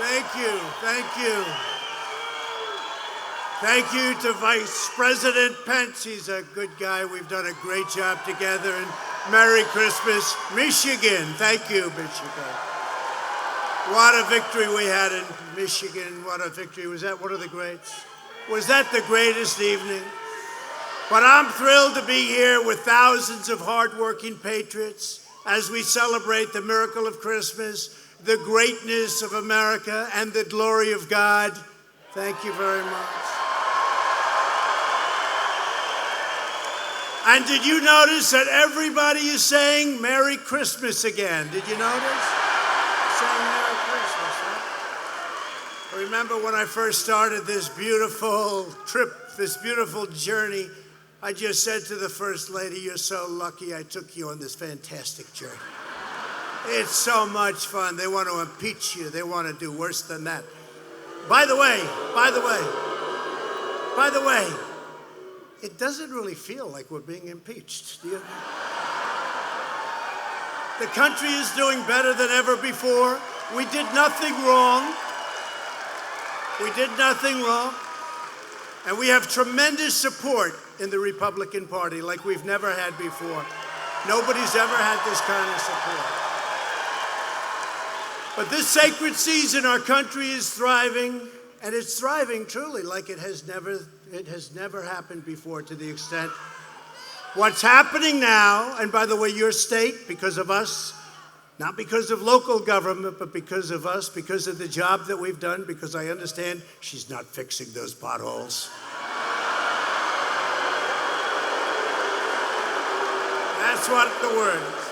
Thank you, thank you. Thank you to Vice President Pence. He's a good guy. We've done a great job together. And Merry Christmas, Michigan. Thank you, Michigan. What a victory we had in Michigan. What a victory. Was that one of the greats? Was that the greatest evening? But I'm thrilled to be here with thousands of hardworking patriots as we celebrate the miracle of Christmas, the greatness of America, and the glory of God. Thank you very much. And did you notice that everybody is saying Merry Christmas again? Did you notice? Saying Merry Christmas, huh? I remember when I first started this beautiful trip, this beautiful journey, I just said to the First Lady, "You're so lucky I took you on this fantastic journey. It's so much fun. They want to impeach you. They want to do worse than that." By the way, it doesn't really feel like we're being impeached, do you? The country is doing better than ever before. We did nothing wrong. We did nothing wrong. And we have tremendous support in the Republican Party like we've never had before. Nobody's ever had this kind of support. But this sacred season, our country is thriving, and it's thriving truly like it has never happened before, to the extent what's happening now. And by the way, your state, because of us, not because of local government, but because of us, because of the job that we've done, because I understand she's not fixing those potholes. That's what the word is.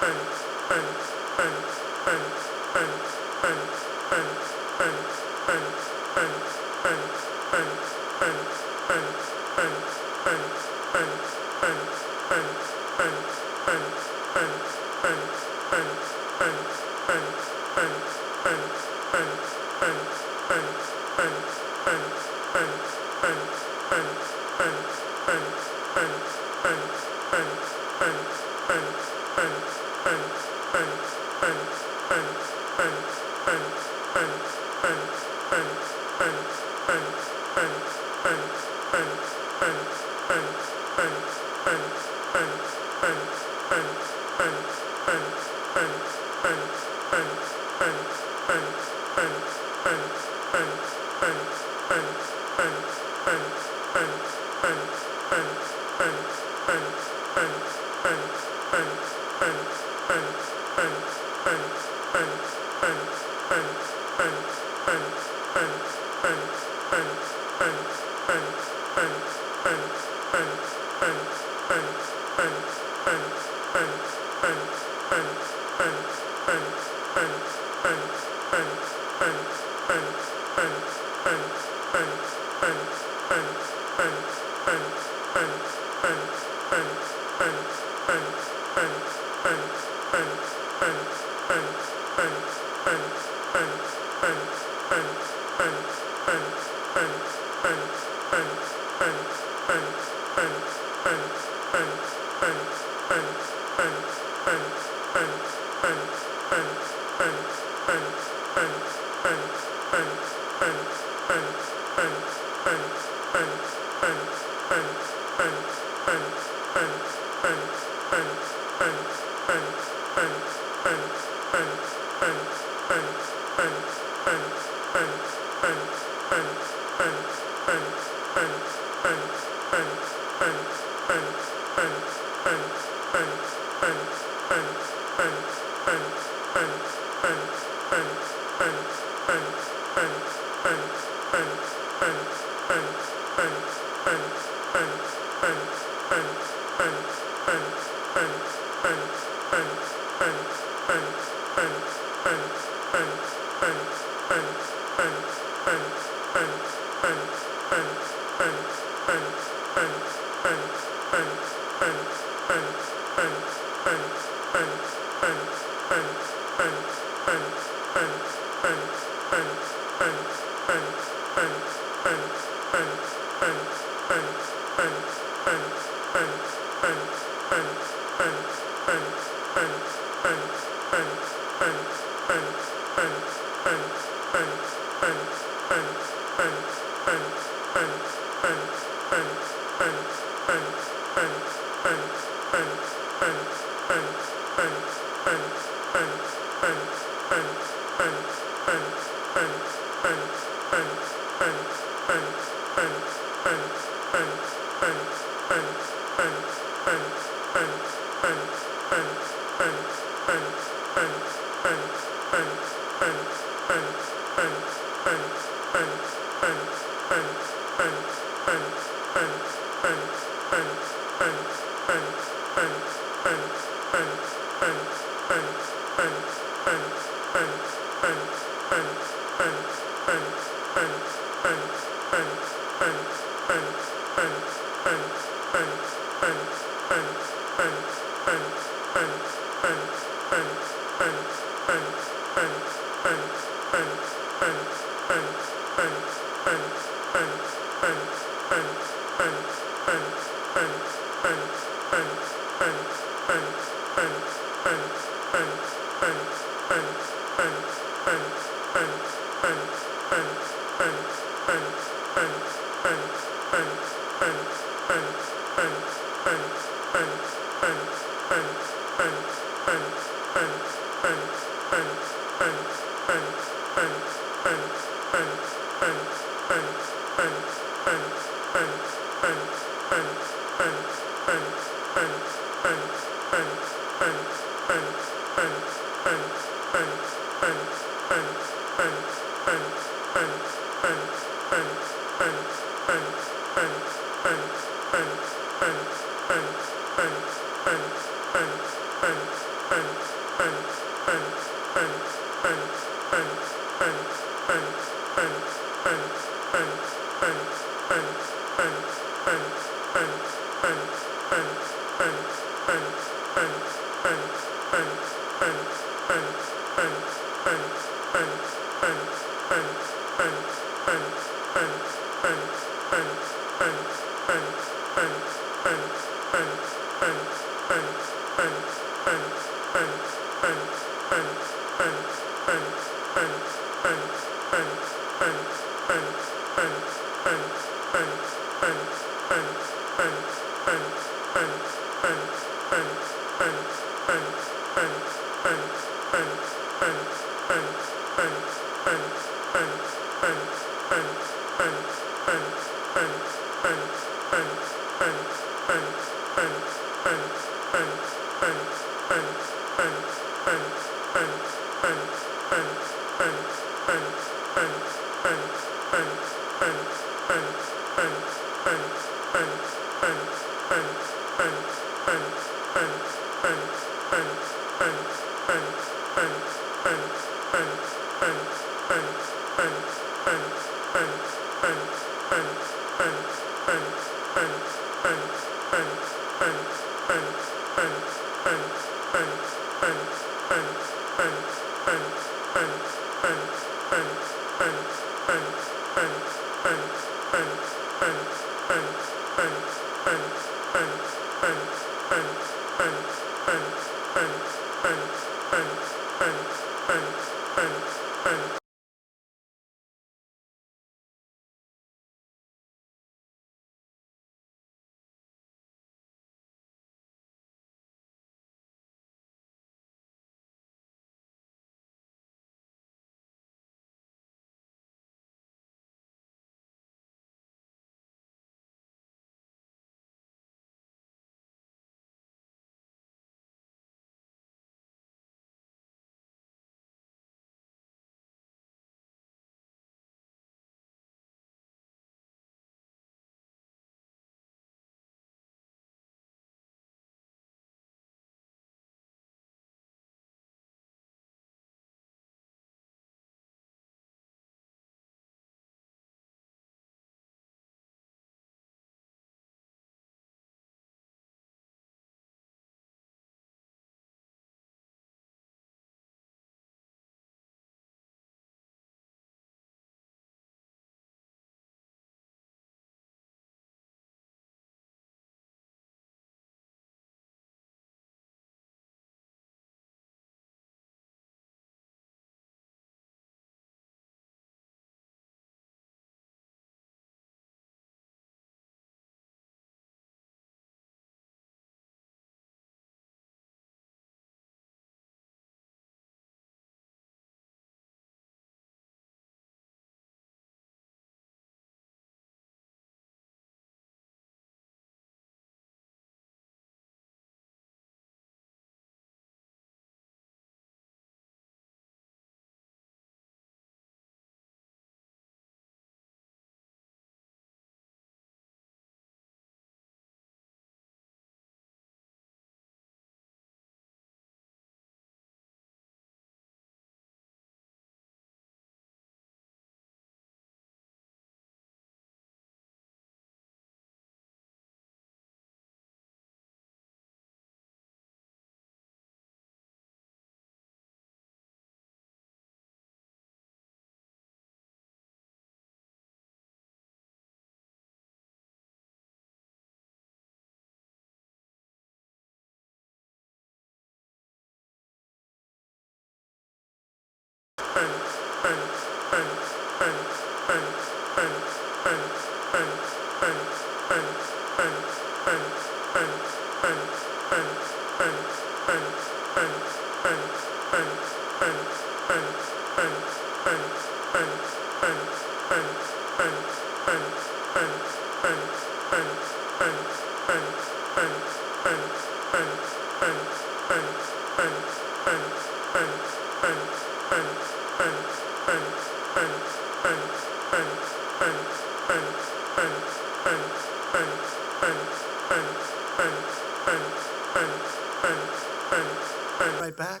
Right back.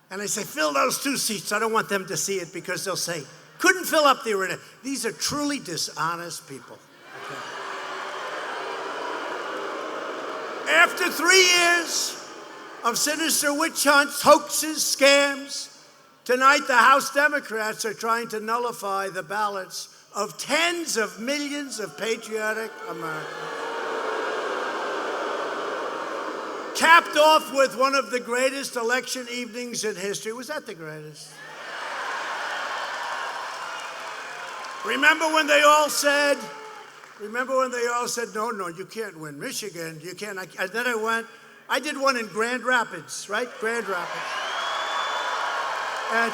And I say, fill those 2 seats. I don't want them to see it because they'll say, couldn't fill up the arena. These are truly dishonest people. Okay. After 3 years of sinister witch hunts, hoaxes, scams, tonight the House Democrats are trying to nullify the ballots of tens of millions of patriotic Americans. Capped off with one of the greatest election evenings in history. Was that the greatest? Remember when they all said, no, you can't win Michigan. You can't. And then I did one in Grand Rapids, right? Grand Rapids. And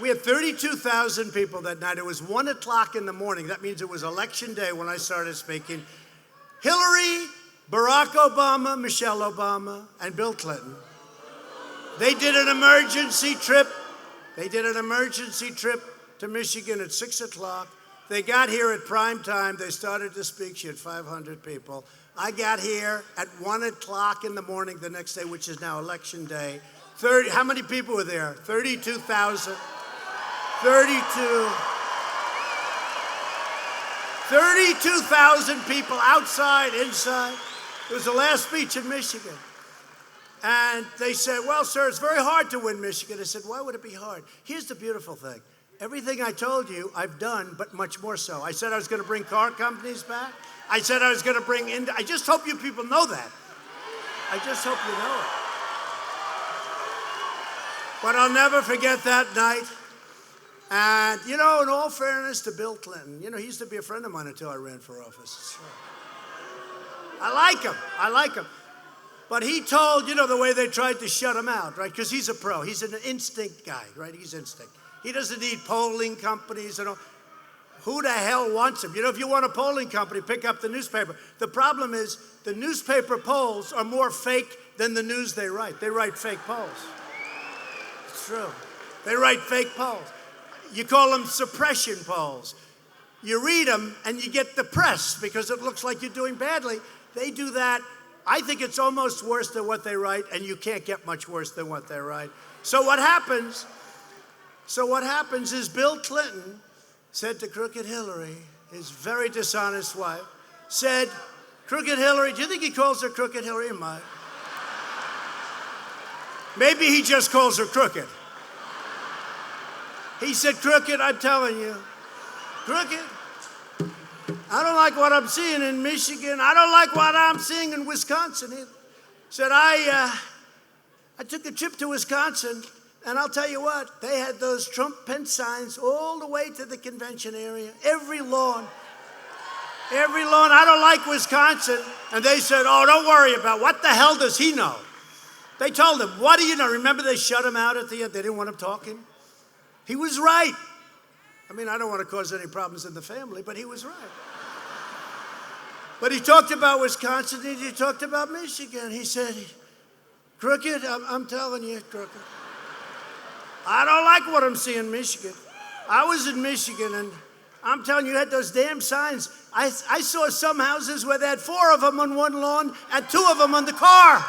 we had 32,000 people that night. It was 1 o'clock in the morning. That means it was election day when I started speaking. Hillary, Barack Obama, Michelle Obama, and Bill Clinton. They did an emergency trip. To Michigan at 6 o'clock. They got here at prime time. They started to speak. She had 500 people. I got here at 1 o'clock in the morning the next day, which is now election day. How many people were there? 32,000. 32,000 people outside, inside. It was the last speech in Michigan. And they said, well, sir, it's very hard to win Michigan. I said, why would it be hard? Here's the beautiful thing. Everything I told you, I've done, but much more so. I said I was going to bring car companies back. I said I was going to bring in. I just hope you people know that. I just hope you know it. But I'll never forget that night. And, in all fairness to Bill Clinton, he used to be a friend of mine until I ran for office. I like him. But he told, the way they tried to shut him out, right? Because he's a pro. He's an instinct guy, right? He's instinct. He doesn't need polling companies and all. Who the hell wants him? If you want a polling company, pick up the newspaper. The problem is the newspaper polls are more fake than the news they write. They write fake polls. It's true. They write fake polls. You call them suppression polls. You read them and you get depressed because it looks like you're doing badly. They do that. I think it's almost worse than what they write, and you can't get much worse than what they write. So what happens is Bill Clinton said to Crooked Hillary, his very dishonest wife, said, Crooked Hillary, do you think he calls her Crooked Hillary? Maybe he just calls her crooked. He said, Crooked, I'm telling you, Crooked, I don't like what I'm seeing in Michigan. I don't like what I'm seeing in Wisconsin either. Said, I took a trip to Wisconsin, and I'll tell you what, they had those Trump-Pence signs all the way to the convention area, every lawn. I don't like Wisconsin. And they said, oh, don't worry about it. What the hell does he know? They told him, what do you know? Remember they shut him out at the end? They didn't want him talking. He was right. I don't want to cause any problems in the family, but he was right. But he talked about Wisconsin and he talked about Michigan. He said, Crooked, I'm telling you, Crooked, I don't like what I'm seeing in Michigan. I was in Michigan and I'm telling you, you had those damn signs. I saw some houses where they had 4 of them on one lawn and 2 of them on the car.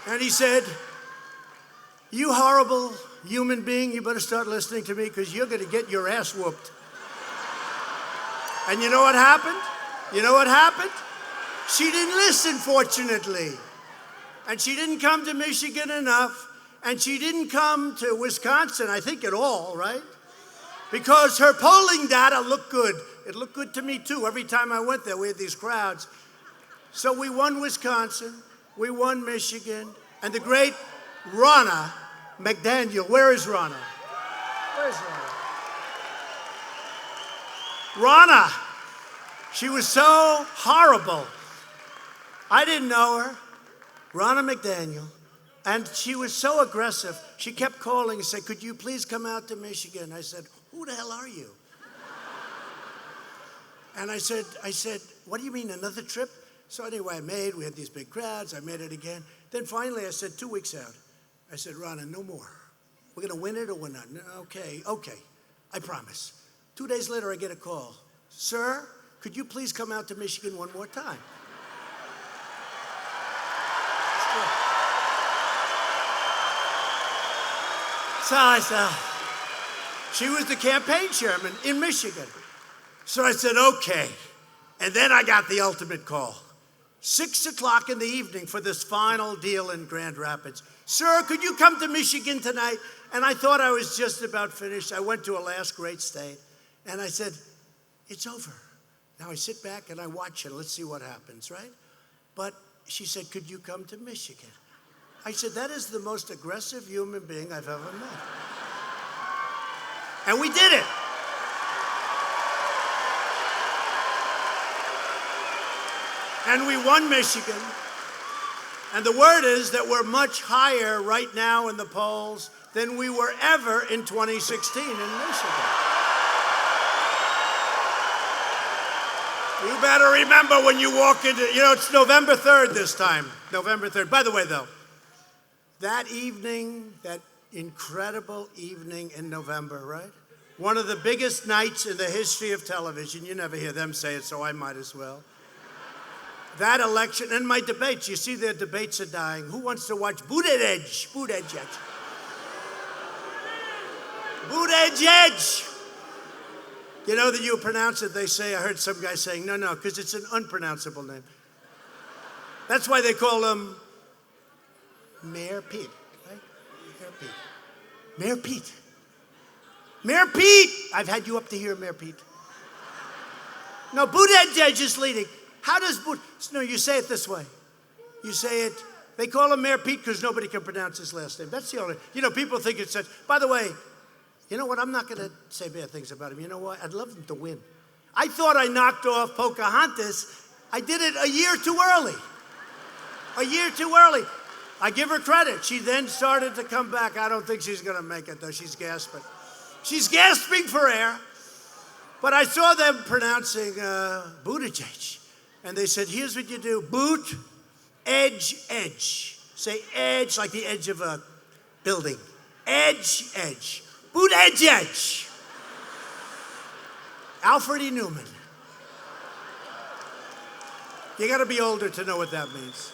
And he said, you horrible human being, you better start listening to me because you're going to get your ass whooped. And you know what happened? She didn't listen, fortunately. And she didn't come to Michigan enough. And she didn't come to Wisconsin, I think, at all, right? Because her polling data looked good. It looked good to me, too. Every time I went there, we had these crowds. So we won Wisconsin, we won Michigan, and the great Ronna McDaniel. Where is Ronna? Where's Ronna? Ronna, she was so horrible. I didn't know her, Ronna McDaniel, and she was so aggressive. She kept calling and said, could you please come out to Michigan? I said, who the hell are you? And I said, what do you mean, another trip? So anyway, we had these big crowds, I made it again. Then finally I said, 2 weeks out, I said, Ronna, no more. We're gonna win it or we're not. No, okay, I promise. 2 days later, I get a call. Sir, could you please come out to Michigan one more time? So I said, she was the campaign chairman in Michigan. So I said, okay. And then I got the ultimate call. 6 o'clock in the evening for this final deal in Grand Rapids. Sir, could you come to Michigan tonight? And I thought I was just about finished. I went to a last great state. And I said, it's over. Now I sit back and I watch it. Let's see what happens, right? But she said, could you come to Michigan? I said, that is the most aggressive human being I've ever met. And we did it. And we won Michigan. And the word is that we're much higher right now in the polls than we were ever in 2016 in Michigan. You better remember when you walk into, it's November 3rd this time. November 3rd. By the way, though, that evening, that incredible evening in November, right? One of the biggest nights in the history of television. You never hear them say it, so I might as well. That election, and my debates, you see their debates are dying. Who wants to watch Buttigieg? Buttigieg. You know that you pronounce it, they say, I heard some guy saying, no, because it's an unpronounceable name. That's why they call him Mayor Pete, right? Mayor Pete. Mayor Pete! I've had you up to here, Mayor Pete. No, Buttigieg is leading. How does no, you say it this way. You say it, they call him Mayor Pete because nobody can pronounce his last name. That's the only, people think it's such. By the way, you know what? I'm not going to say bad things about him. You know what? I'd love him to win. I thought I knocked off Pocahontas. I did it a year too early. A year too early. I give her credit. She then started to come back. I don't think she's going to make it, though. She's gasping. She's gasping for air. But I saw them pronouncing Buttigieg. And they said, here's what you do. Boot, edge, edge. Say edge like the edge of a building. Edge, edge. Boot, edge, edge. Alfred E. Newman. You got to be older to know what that means.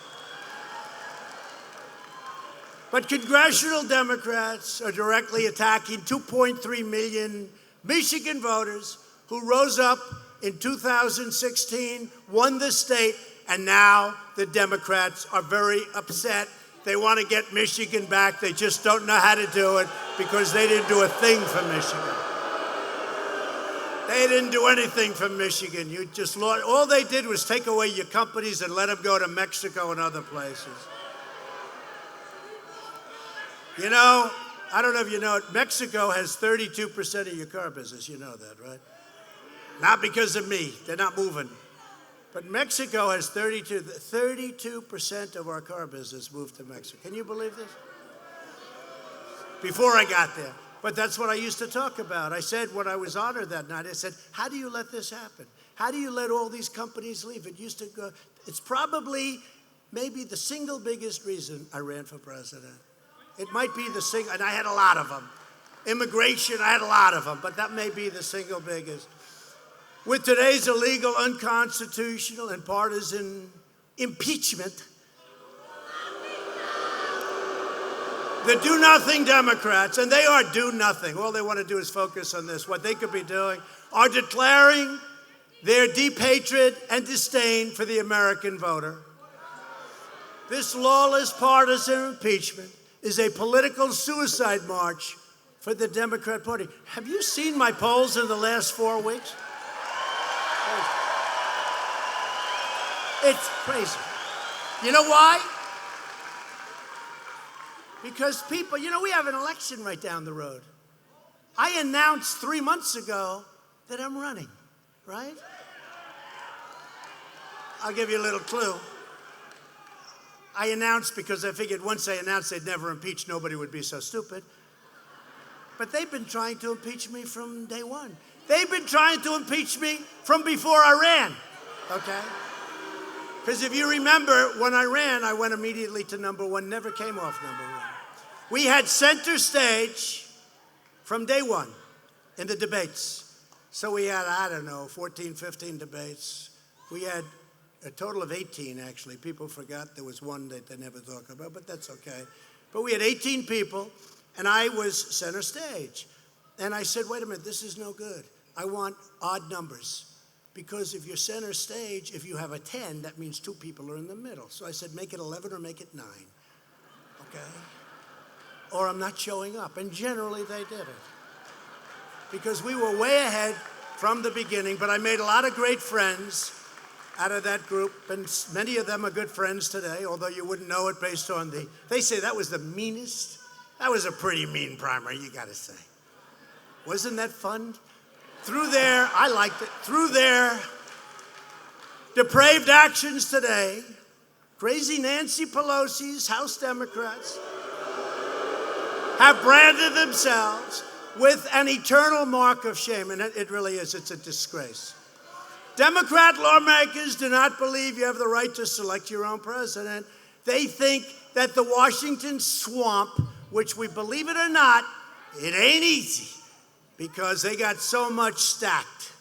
But congressional Democrats are directly attacking 2.3 million Michigan voters who rose up in 2016, won the state, and now the Democrats are very upset. They want to get Michigan back. They just don't know how to do it because they didn't do a thing for Michigan. They didn't do anything for Michigan. You just lost. All they did was take away your companies and let them go to Mexico and other places. I don't know if you know it, Mexico has 32% of your car business. You know that, right? Not because of me. They're not moving. But Mexico has 32% of our car business moved to Mexico. Can you believe this? Before I got there. But that's what I used to talk about. I said when I was honored that night, I said, how do you let this happen? How do you let all these companies leave? It used to go. It's probably maybe the single biggest reason I ran for president. It might be the single, and I had a lot of them. Immigration, I had a lot of them, but that may be the single biggest. With today's illegal, unconstitutional, and partisan impeachment, the do-nothing Democrats, and they are do-nothing, all they want to do is focus on this, what they could be doing, are declaring their deep hatred and disdain for the American voter. This lawless partisan impeachment is a political suicide march for the Democrat Party. Have you seen my polls in the last 4 weeks? It's crazy. You know why? Because people, we have an election right down the road. I announced 3 months ago that I'm running, right? I'll give you a little clue. I announced because I figured once I announced they'd never impeach, nobody would be so stupid. But they've been trying to impeach me from day one. They've been trying to impeach me from before I ran, okay? Because if you remember, when I ran, I went immediately to number one, never came off number one. We had center stage from day one in the debates. So we had, 14, 15 debates. We had a total of 18, actually. People forgot there was one that they never talk about, but that's okay. But we had 18 people, and I was center stage. And I said, wait a minute, this is no good. I want odd numbers. Because if you're center stage, if you have a 10, that means 2 people are in the middle. So I said, make it 11 or make it 9, okay? Or I'm not showing up. And generally, they did it. Because we were way ahead from the beginning, but I made a lot of great friends out of that group, and many of them are good friends today, although you wouldn't know it based on they say that was the meanest. That was a pretty mean primary, you gotta say. Wasn't that fun? I liked it. Through their depraved actions today, crazy Nancy Pelosi's House Democrats have branded themselves with an eternal mark of shame, and it really is. It's a disgrace. Democrat lawmakers do not believe you have the right to select your own president. They think that the Washington swamp, which we believe it or not, it ain't easy because they got so much stacked,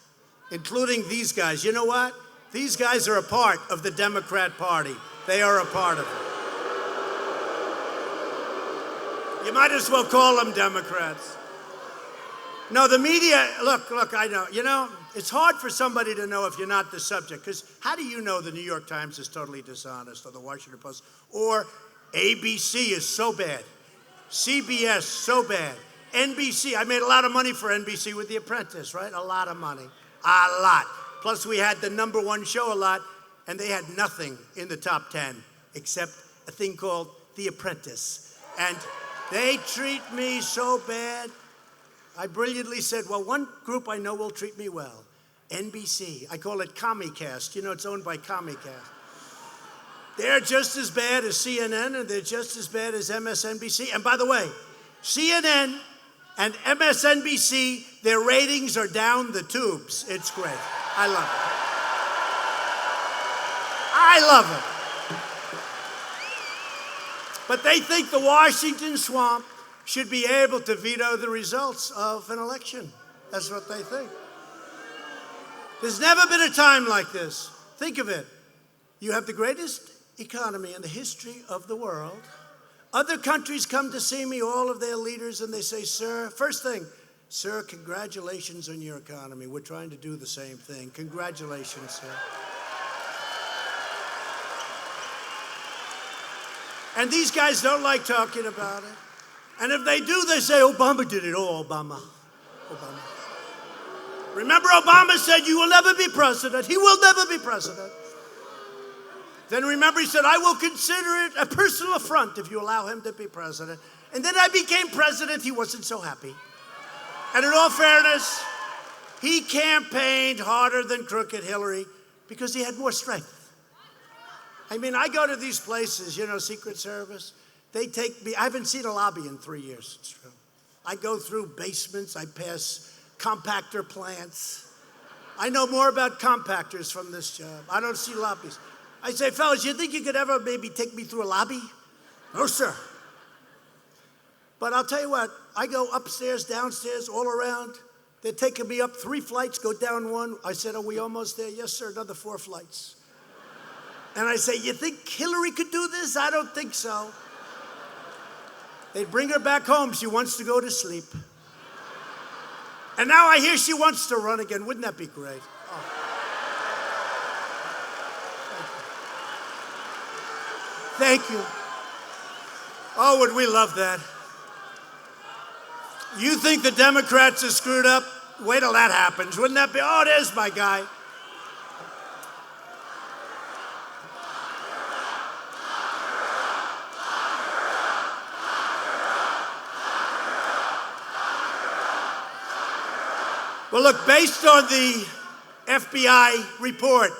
including these guys. You know what? These guys are a part of the Democrat Party. They are a part of it. You might as well call them Democrats. No, the media, look, I know. It's hard for somebody to know if you're not the subject, because how do you know the New York Times is totally dishonest, or the Washington Post, or ABC is so bad, CBS so bad, NBC, I made a lot of money for NBC with The Apprentice, right? A lot of money, a lot. Plus we had the number one show a lot, and they had nothing in the top 10 except a thing called The Apprentice. And they treat me so bad. I brilliantly said, well, one group I know will treat me well, NBC. I call it Comcast. It's owned by Comcast. They're just as bad as CNN, and they're just as bad as MSNBC. And by the way, CNN and MSNBC, their ratings are down the tubes. It's great. I love it. I love it. But they think the Washington swamp should be able to veto the results of an election. That's what they think. There's never been a time like this. Think of it. You have the greatest economy in the history of the world. Other countries come to see me, all of their leaders, and they say, sir, first thing, sir, congratulations on your economy. We're trying to do the same thing. Congratulations, sir. And these guys don't like talking about it. And if they do, they say, Obama did it. Oh, Obama. Remember, Obama said, you will never be president. He will never be president. Then remember, he said, I will consider it a personal affront if you allow him to be president. And then I became president. He wasn't so happy. And in all fairness, he campaigned harder than crooked Hillary because he had more strength. I mean, I go to these places, Secret Service. They take me, I haven't seen a lobby in 3 years, it's true. I go through basements, I pass compactor plants. I know more about compactors from this job. I don't see lobbies. I say, fellas, you think you could ever maybe take me through a lobby? No, sir. But I'll tell you what, I go upstairs, downstairs, all around. They're taking me up 3 flights, go down 1. I said, are we almost there? Yes, sir, another 4 flights. And I say, you think Hillary could do this? I don't think so. They'd bring her back home. She wants to go to sleep. And now I hear she wants to run again. Wouldn't that be great? Oh. Thank you. Oh, would we love that? You think the Democrats are screwed up? Wait till that happens. Wouldn't that be? Oh, there's my guy. Well, look, based on the FBI report,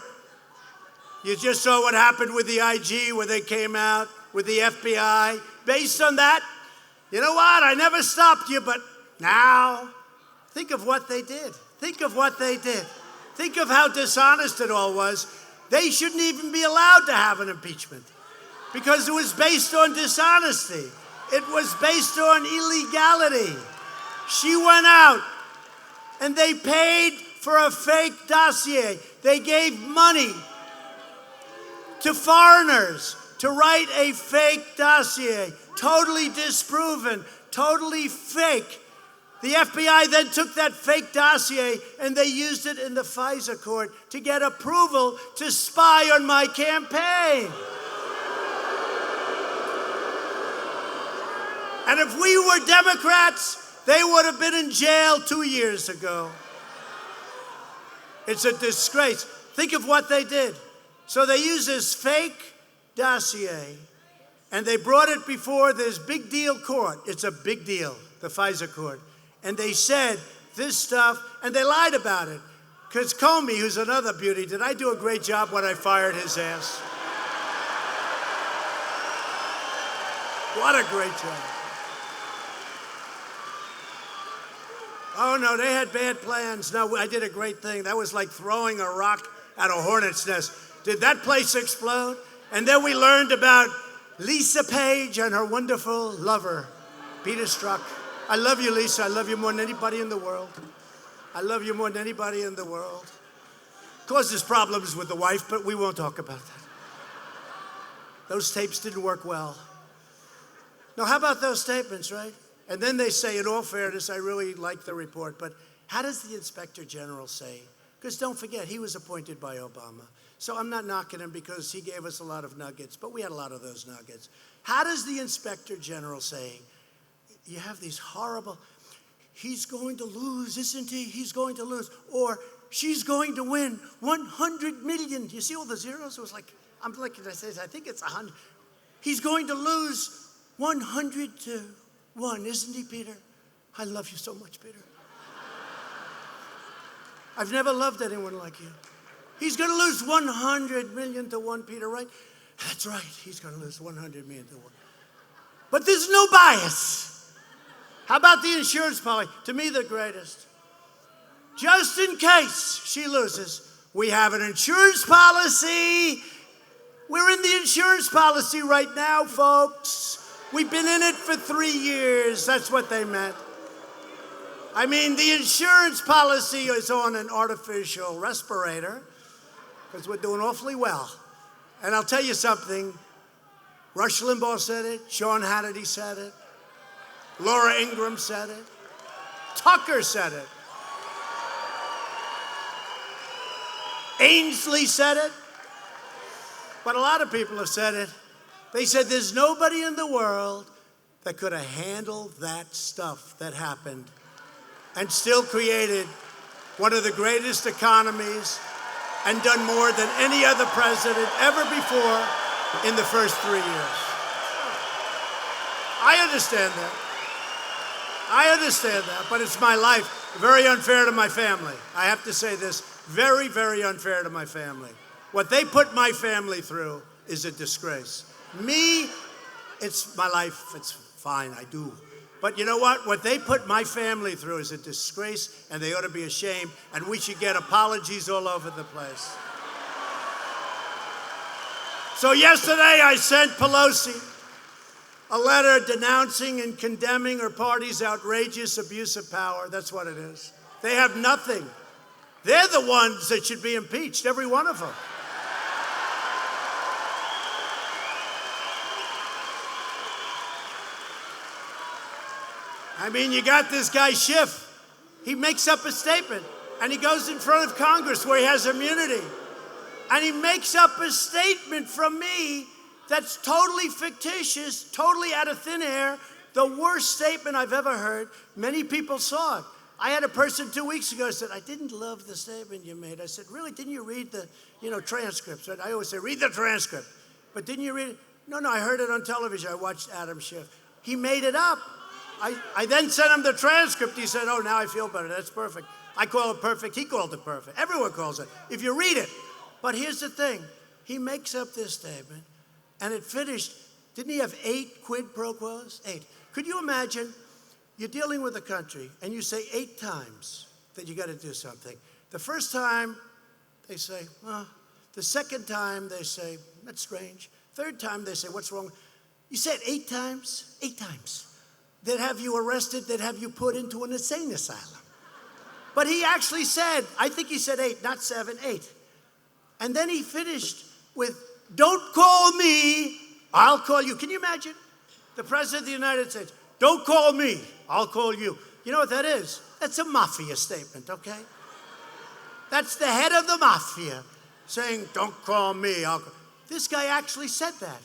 you just saw what happened with the IG where they came out with the FBI. Based on that, you know what? I never stopped you, but now think of what they did. Think of what they did. Think of how dishonest it all was. They shouldn't even be allowed to have an impeachment because it was based on dishonesty. It was based on illegality. She went out and they paid for a fake dossier. They gave money to foreigners to write a fake dossier, totally disproven, totally fake. The FBI then took that fake dossier and they used it in the FISA court to get approval to spy on my campaign. And if we were Democrats, they would have been in jail 2 years ago. It's a disgrace. Think of what they did. So they used this fake dossier and they brought it before this big deal court. It's a big deal, the FISA court. And they said this stuff, and they lied about it. Because Comey, who's another beauty, did I do a great job when I fired his ass? What a great job. Oh, no, they had bad plans. No, I did a great thing. That was like throwing a rock at a hornet's nest. Did that place explode? And then we learned about Lisa Page and her wonderful lover, Peter Strzok. I love you, Lisa. I love you more than anybody in the world. I love you more than anybody in the world. Causes problems with the wife, but we won't talk about that. Those tapes didn't work well. Now, how about those statements, right? And then they say, in all fairness, I really like the report, but how does the Inspector General say? Because don't forget, he was appointed by Obama. So I'm not knocking him because he gave us a lot of nuggets, but we had a lot of those nuggets. How does the Inspector General say, you have these horrible, he's going to lose, isn't he? He's going to lose. Or she's going to win 100 million. You see all the zeros? It was like, I'm looking, I think it's 100. He's going to lose 100-1, isn't he, Peter? I love you so much, Peter. I've never loved anyone like you. He's going to lose 100 million to 1, Peter, right? That's right. He's going to lose 100 million to 1. But there's no bias. How about the insurance policy? To me, the greatest. Just in case she loses, we have an insurance policy. We're in the insurance policy right now, folks. We've been in it for 3 years. That's what they meant. I mean, the insurance policy is on an artificial respirator because we're doing awfully well. And I'll tell you something. Rush Limbaugh said it. Sean Hannity said it. Laura Ingraham said it. Tucker said it. Ainsley said it. But a lot of people have said it. They said there's nobody in the world that could have handled that stuff that happened and still created one of the greatest economies and done more than any other president ever before in the first 3 years. I understand that. I understand that, but it's my life. Very unfair to my family. I have to say this, very, very unfair to my family. What they put my family through is a disgrace. Me, it's my life, it's fine, I do. But you know what? What they put my family through is a disgrace, and they ought to be ashamed, and we should get apologies all over the place. So yesterday I sent Pelosi a letter denouncing and condemning her party's outrageous abuse of power. That's what it is. They have nothing. They're the ones that should be impeached, every one of them. I mean, you got this guy Schiff. He makes up a statement, and he goes in front of Congress where he has immunity. And he makes up a statement from me that's totally fictitious, totally out of thin air, the worst statement I've ever heard. Many people saw it. I had a person 2 weeks ago said, I didn't love the statement you made. I said, really, didn't you read the transcripts? I always say, read the transcript. But didn't you read it? No, I heard it on television. I watched Adam Schiff. He made it up. I then sent him the transcript. He said, oh, now I feel better. That's perfect. I call it perfect. He called it perfect. Everyone calls it, if you read it. But here's the thing. He makes up this statement, and it finished. Didn't he have 8 quid pro quos? 8. Could you imagine you're dealing with a country, and you say 8 times that you got to do something. The first time, they say, well. The second time, they say, that's strange. Third time, they say, what's wrong? You said 8 times? 8 times. They'd have you arrested. They'd have you put into an insane asylum. But he actually said, I think he said 8, not 7, 8. And then he finished with, don't call me, I'll call you. Can you imagine? The President of the United States, don't call me, I'll call you. You know what that is? That's a mafia statement, okay? That's the head of the mafia saying, don't call me, I'll call. This guy actually said that.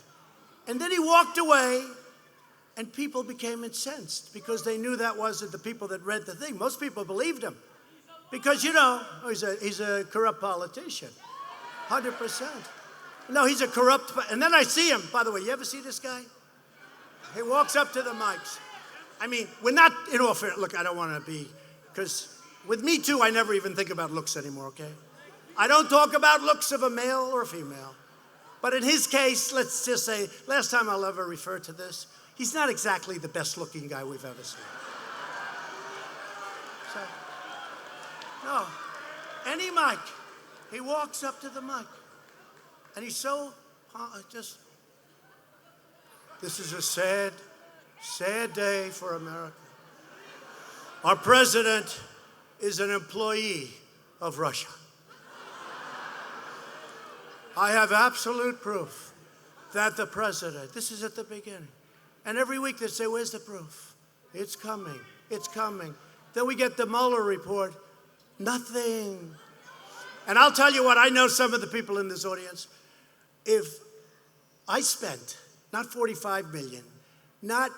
And then he walked away, and people became incensed because they knew that wasn't the people that read the thing. Most people believed him because, you know, he's a corrupt politician, 100%. No, he's a corrupt, and then I see him. By the way, you ever see this guy? He walks up to the mics. I mean, we're not, in all fairness, look, I don't want to be, because with Me Too, I never even think about looks anymore, okay? I don't talk about looks of a male or a female. But in his case, let's just say, last time I'll ever refer to this, he's not exactly the best looking guy we've ever seen. So, no, any mic, he walks up to the mic, and he's so, this is a sad, sad day for America. Our president is an employee of Russia. I have absolute proof that the president, this is at the beginning, and every week they say, where's the proof? It's coming, it's coming. Then we get the Mueller report, nothing. And I'll tell you what, I know some of the people in this audience, if I spent, not 45 million, not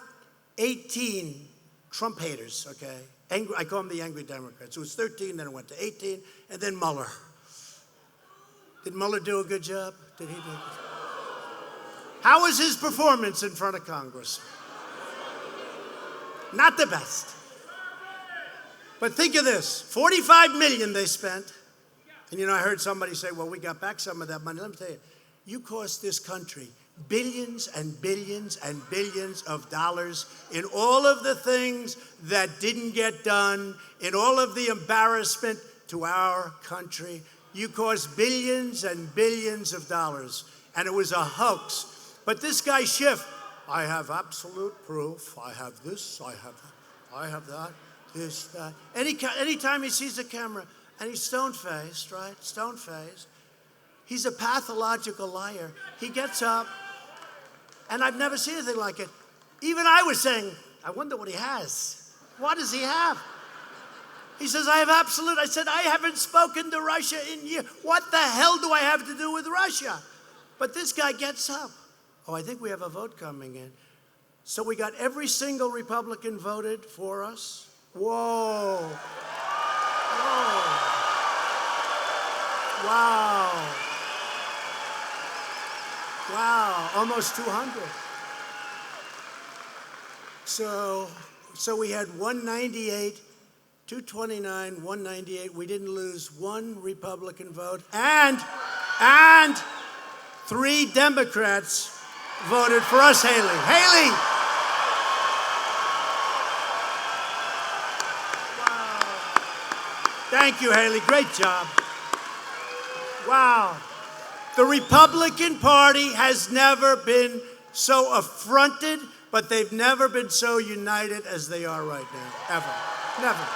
18 Trump haters, okay? I call them the angry Democrats. It was 13, then it went to 18, and then Mueller. Did Mueller do a good job? Did he do a good job? How was his performance in front of Congress? Not the best. But think of this, 45 million they spent. And you know, I heard somebody say, well, we got back some of that money. Let me tell you, you cost this country billions and billions and billions of dollars in all of the things that didn't get done, in all of the embarrassment to our country. You caused billions and billions of dollars, and it was a hoax. But this guy Schiff, I have absolute proof. I have this, I have that, I have that, this, that. Anytime he sees a camera, and he's stone-faced, right? Stone-faced. He's a pathological liar. He gets up, and I've never seen anything like it. Even I was saying, I wonder what he has. What does he have? He says, I have absolute. I said, I haven't spoken to Russia in years. What the hell do I have to do with Russia? But this guy gets up. Oh, I think we have a vote coming in. So we got every single Republican voted for us. Whoa. Whoa. Wow. Wow, almost 200. So we had 198, 229, 198. We didn't lose one Republican vote. And 3 Democrats voted for us, Haley. Haley! Wow. Thank you, Haley. Great job. Wow. The Republican Party has never been so affronted, but they've never been so united as they are right now, ever, never.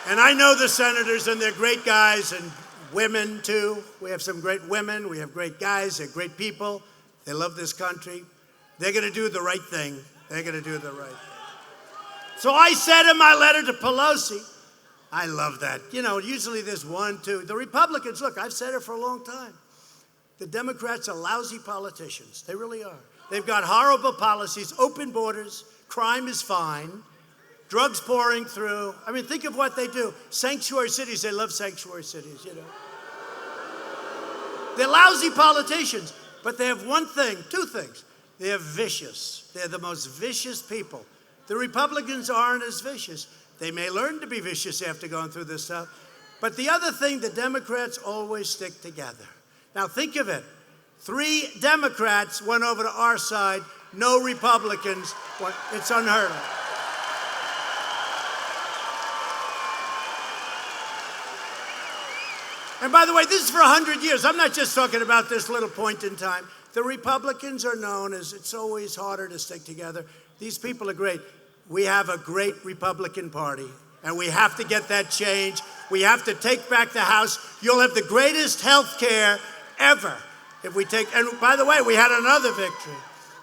And I know the senators, and they're great guys, and women too. We have some great women, we have great guys, they're great people. They love this country. They're gonna do the right thing. They're gonna do the right thing. So I said in my letter to Pelosi, I love that. You know, usually there's 1, 2. The Republicans, look, I've said it for a long time. The Democrats are lousy politicians. They really are. They've got horrible policies, open borders, crime is fine, drugs pouring through. I mean, think of what they do. Sanctuary cities, they love sanctuary cities, you know. They're lousy politicians, but they have one thing, 2 things. They're vicious. They're the most vicious people. The Republicans aren't as vicious. They may learn to be vicious after going through this stuff. But the other thing, the Democrats always stick together. Now think of it. 3 Democrats went over to our side, no Republicans. It's unheard of. And by the way, this is for 100 years. I'm not just talking about this little point in time. The Republicans are known as it's always harder to stick together. These people are great. We have a great Republican Party, and we have to get that change. We have to take back the House. You'll have the greatest health care ever if we take, and by the way, we had another victory.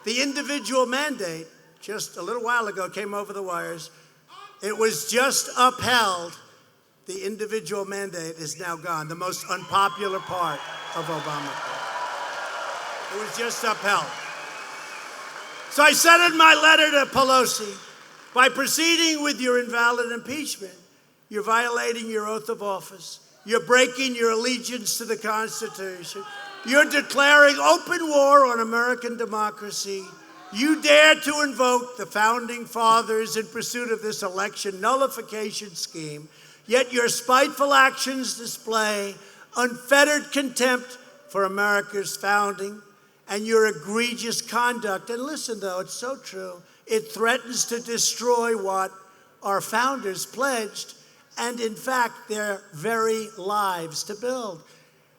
The individual mandate, just a little while ago, came over the wires. It was just upheld. The individual mandate is now gone, the most unpopular part of Obamacare. It was just upheld. So I said in my letter to Pelosi, by proceeding with your invalid impeachment, you're violating your oath of office. You're breaking your allegiance to the Constitution. You're declaring open war on American democracy. You dare to invoke the Founding Fathers in pursuit of this election nullification scheme, yet your spiteful actions display unfettered contempt for America's founding and your egregious conduct. And listen, though, it's so true. It threatens to destroy what our founders pledged and, in fact, their very lives to build.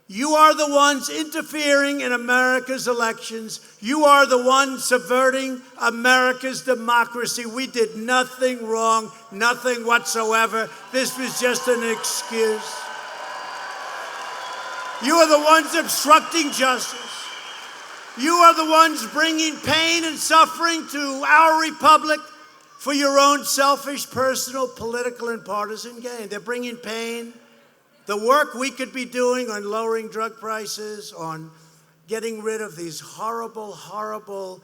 You are the ones interfering in America's elections. You are the ones subverting America's democracy. We did nothing wrong, nothing whatsoever. This was just an excuse. You are the ones obstructing justice. You are the ones bringing pain and suffering to our republic for your own selfish, personal, political, and partisan gain. They're bringing pain. The work we could be doing on lowering drug prices, on getting rid of these horrible, horrible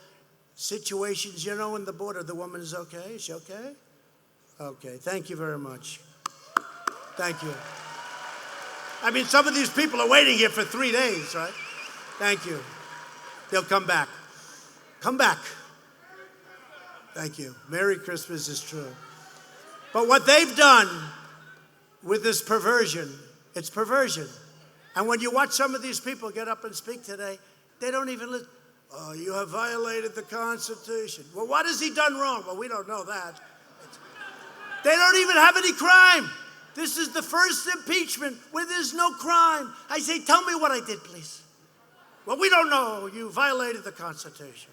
situations. You know, in the border, the woman is okay. Is she okay? Okay, thank you very much. Thank you. I mean, some of these people are waiting here for 3 days, right? Thank you. They'll come back. Come back. Thank you. Merry Christmas is true. But what they've done with this perversion, it's perversion. And when you watch some of these people get up and speak today, they don't even listen. Oh, you have violated the Constitution. Well, what has he done wrong? Well, we don't know that. They don't even have any crime. This is the first impeachment where there's no crime. I say, tell me what I did, please. Well, we don't know. You violated the Constitution.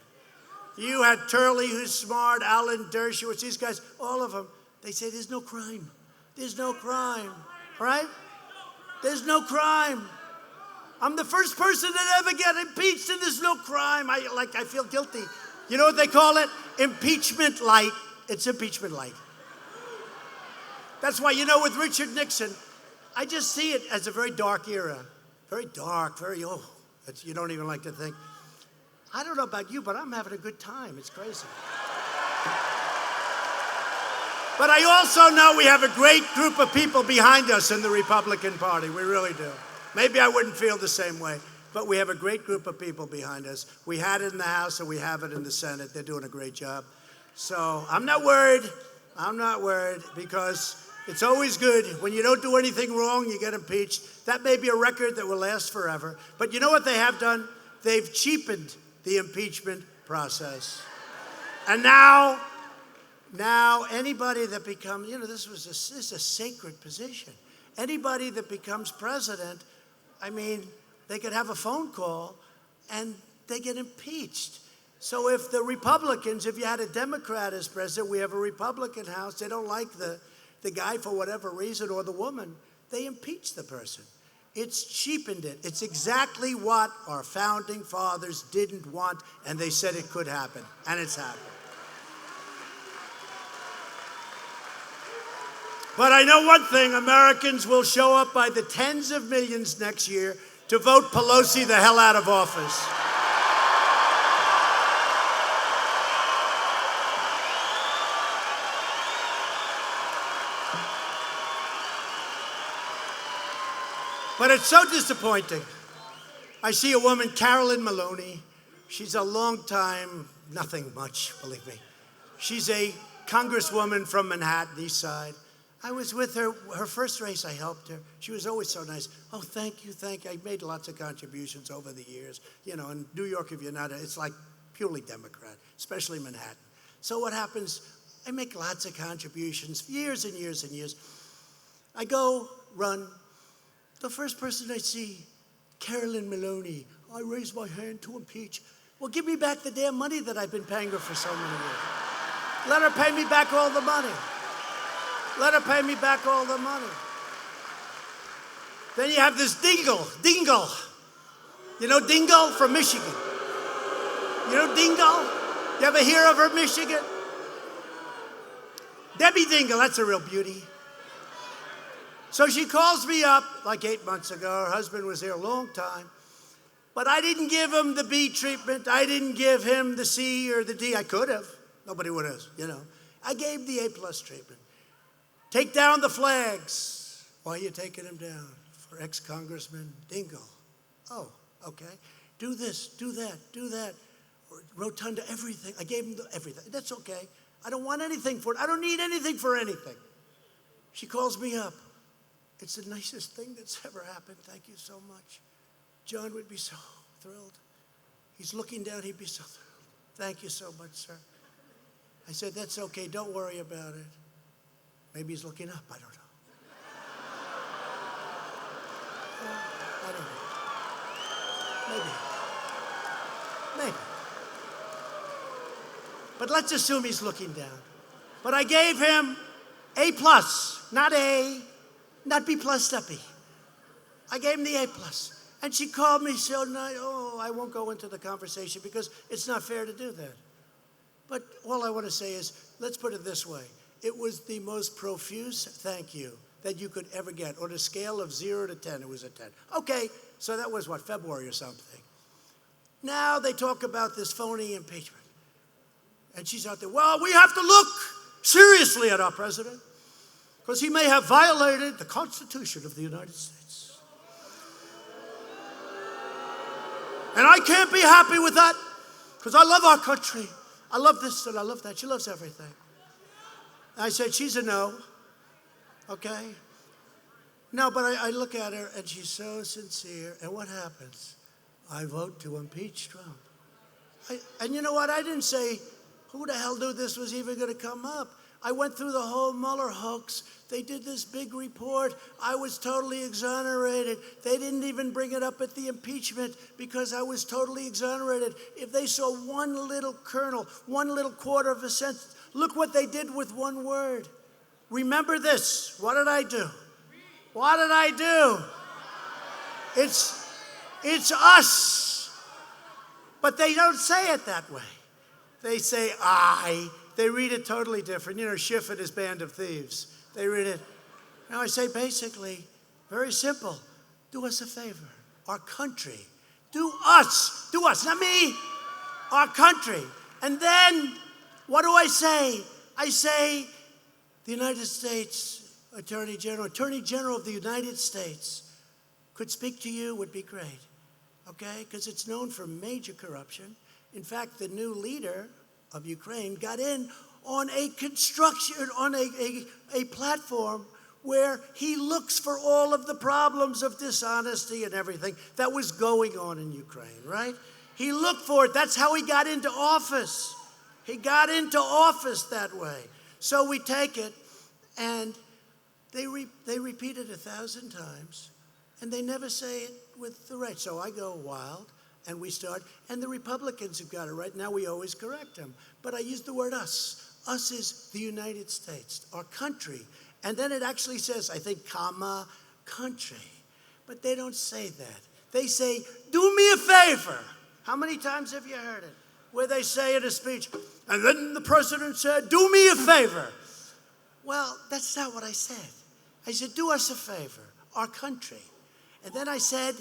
You had Turley, who's smart, Alan Dershowitz, these guys, all of them. They say there's no crime. There's no crime, right? There's no crime. I'm the first person to ever get impeached, and there's no crime. I feel guilty. You know what they call it? Impeachment light. It's impeachment light. That's why, you know, with Richard Nixon, I just see it as a very dark era. Very dark, very, you don't even like to think. I don't know about you, but I'm having a good time. It's crazy. But I also know we have a great group of people behind us in the Republican Party. We really do. Maybe I wouldn't feel the same way, but we have a great group of people behind us. We had it in the House and we have it in the Senate. They're doing a great job. So I'm not worried. I'm not worried because it's always good. When you don't do anything wrong, you get impeached. That may be a record that will last forever. But you know what they have done? They've cheapened the impeachment process. And now anybody that becomes, this is a sacred position. Anybody that becomes president, I mean, they could have a phone call and they get impeached. So if the Republicans, if you had a Democrat as president, we have a Republican House, they don't like the guy for whatever reason or the woman, they impeach the person. It's cheapened it. It's exactly what our founding fathers didn't want, and they said it could happen, and it's happened. But I know one thing, Americans will show up by the tens of millions next year to vote Pelosi the hell out of office. But it's so disappointing. I see a woman, Carolyn Maloney. She's a long time, nothing much, believe me. She's a congresswoman from Manhattan, East Side. I was with her first race. I helped her. She was always so nice. Oh, thank you. I made lots of contributions over the years. You know, in New York, if you're not, it's like purely Democrat, especially Manhattan. So what happens, I make lots of contributions, years and years and years. I go run. The first person I see, Carolyn Maloney. I raise my hand to impeach. Well, give me back the damn money that I've been paying her for so many years. Let her pay me back all the money. Let her pay me back all the money. Then you have this Dingle. You know Dingle from Michigan? You know Dingle? You ever hear of her, Michigan? Debbie Dingle, that's a real beauty. So she calls me up like 8 months ago. Her husband was here a long time. But I didn't give him the B treatment. I didn't give him the C or the D. I could have. Nobody would have, you know. I gave the A+ treatment. Take down the flags. Why are you taking them down? For ex-Congressman Dingle. Oh, okay. Do this, do that. Rotunda, everything. I gave him everything. That's okay. I don't want anything for it. I don't need anything for anything. She calls me up. It's the nicest thing that's ever happened. Thank you so much. John would be so thrilled. He's looking down. He'd be so thrilled. Thank you so much, sir. I said, that's okay. Don't worry about it. Maybe he's looking up. I don't know. I don't know. Maybe. But let's assume he's looking down. But I gave him A+, not A, not B+, not B. I gave him the A+. And she called me so nice. Oh, I won't go into the conversation because it's not fair to do that. But all I want to say is, let's put it this way. It was the most profuse thank you that you could ever get. On a scale of 0 to 10, it was a 10. Okay, so that was what, February or something. Now they talk about this phony impeachment. And she's out there, well, we have to look seriously at our president because he may have violated the Constitution of the United States. And I can't be happy with that because I love our country. I love this and I love that. She loves everything. I said, she's a no, okay? No, but I look at her and she's so sincere. And what happens? I vote to impeach Trump. And you know what? I didn't say, who the hell knew this was even going to come up? I went through the whole Mueller hoax. They did this big report. I was totally exonerated. They didn't even bring it up at the impeachment because I was totally exonerated. If they saw one little kernel, one little quarter of a sentence, look what they did with one word. Remember this. What did I do? What did I do? It's us. But they don't say it that way. They say I. They read it totally different. You know, Schiff and his band of thieves. They read it. Now I say basically, very simple. Do us a favor. Our country. Do us, not me. Our country. And then, what do I say? I say, the United States Attorney General of the United States could speak to you, would be great. Okay? Because it's known for major corruption. In fact, the new leader of Ukraine got in on a platform where he looks for all of the problems of dishonesty and everything that was going on in Ukraine, right? He looked for it. That's how he got into office. He got into office that way. So we take it, and they repeat it 1,000 times, and they never say it with the right. So I go wild. And we start, and the Republicans have got it right. Now we always correct them. But I use the word us. Us is the United States, our country. And then it actually says, I think, comma, country. But they don't say that. They say, do me a favor. How many times have you heard it? Where they say in a speech, and then the president said, do me a favor. Well, that's not what I said. I said, do us a favor, our country. And then I said,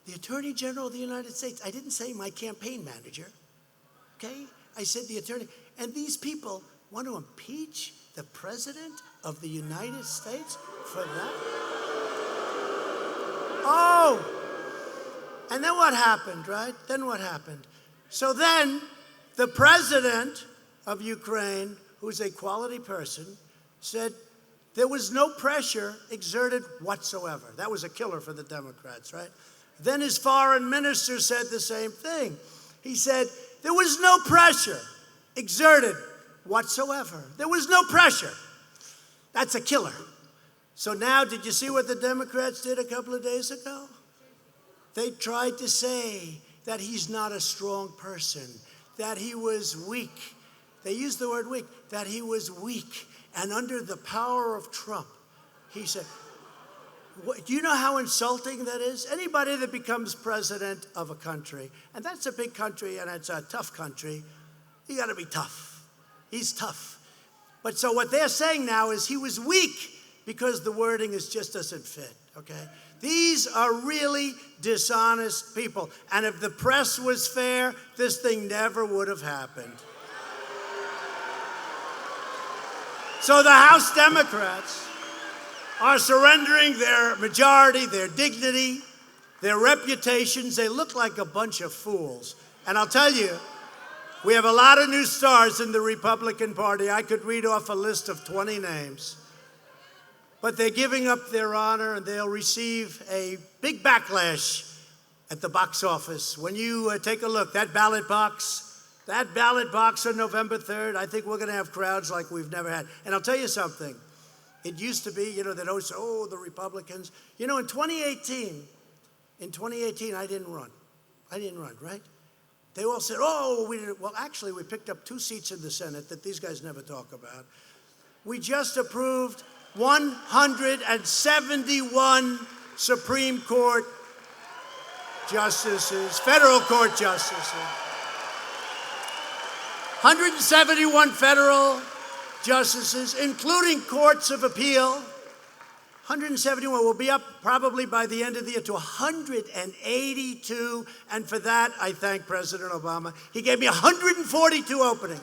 the Attorney General of the United States. I didn't say my campaign manager, okay? I said the attorney. And these people want to impeach the President of the United States for that? Oh! And then what happened, right? Then what happened? So then the President of Ukraine, who's a quality person, said, There was no pressure exerted whatsoever. That was a killer for the Democrats, right? Then his foreign minister said the same thing. He said, there was no pressure exerted whatsoever. There was no pressure. That's a killer. So now, did you see what the Democrats did a couple of days ago? They tried to say that he's not a strong person, that he was weak. They used the word weak, that he was weak. And under the power of Trump, he said, do you know how insulting that is? Anybody that becomes president of a country, and that's a big country and it's a tough country, you got to be tough. He's tough. But so what they're saying now is he was weak because the wording just doesn't fit, okay? These are really dishonest people. And if the press was fair, this thing never would have happened. So the House Democrats are surrendering their majority, their dignity, their reputations. They look like a bunch of fools. And I'll tell you, we have a lot of new stars in the Republican Party. I could read off a list of 20 names. But they're giving up their honor, and they'll receive a big backlash at the box office. When you take a look, that ballot box on November 3rd, I think we're going to have crowds like we've never had. And I'll tell you something. It used to be, they'd always say, the Republicans. In 2018, I didn't run. Right? They all said, we didn't. Well, actually, we picked up 2 seats in the Senate that these guys never talk about. We just approved 171 Supreme Court justices, federal court justices. 171 federal justices, including courts of appeal. 171 will be up probably by the end of the year to 182. And for that, I thank President Obama. He gave me 142 openings.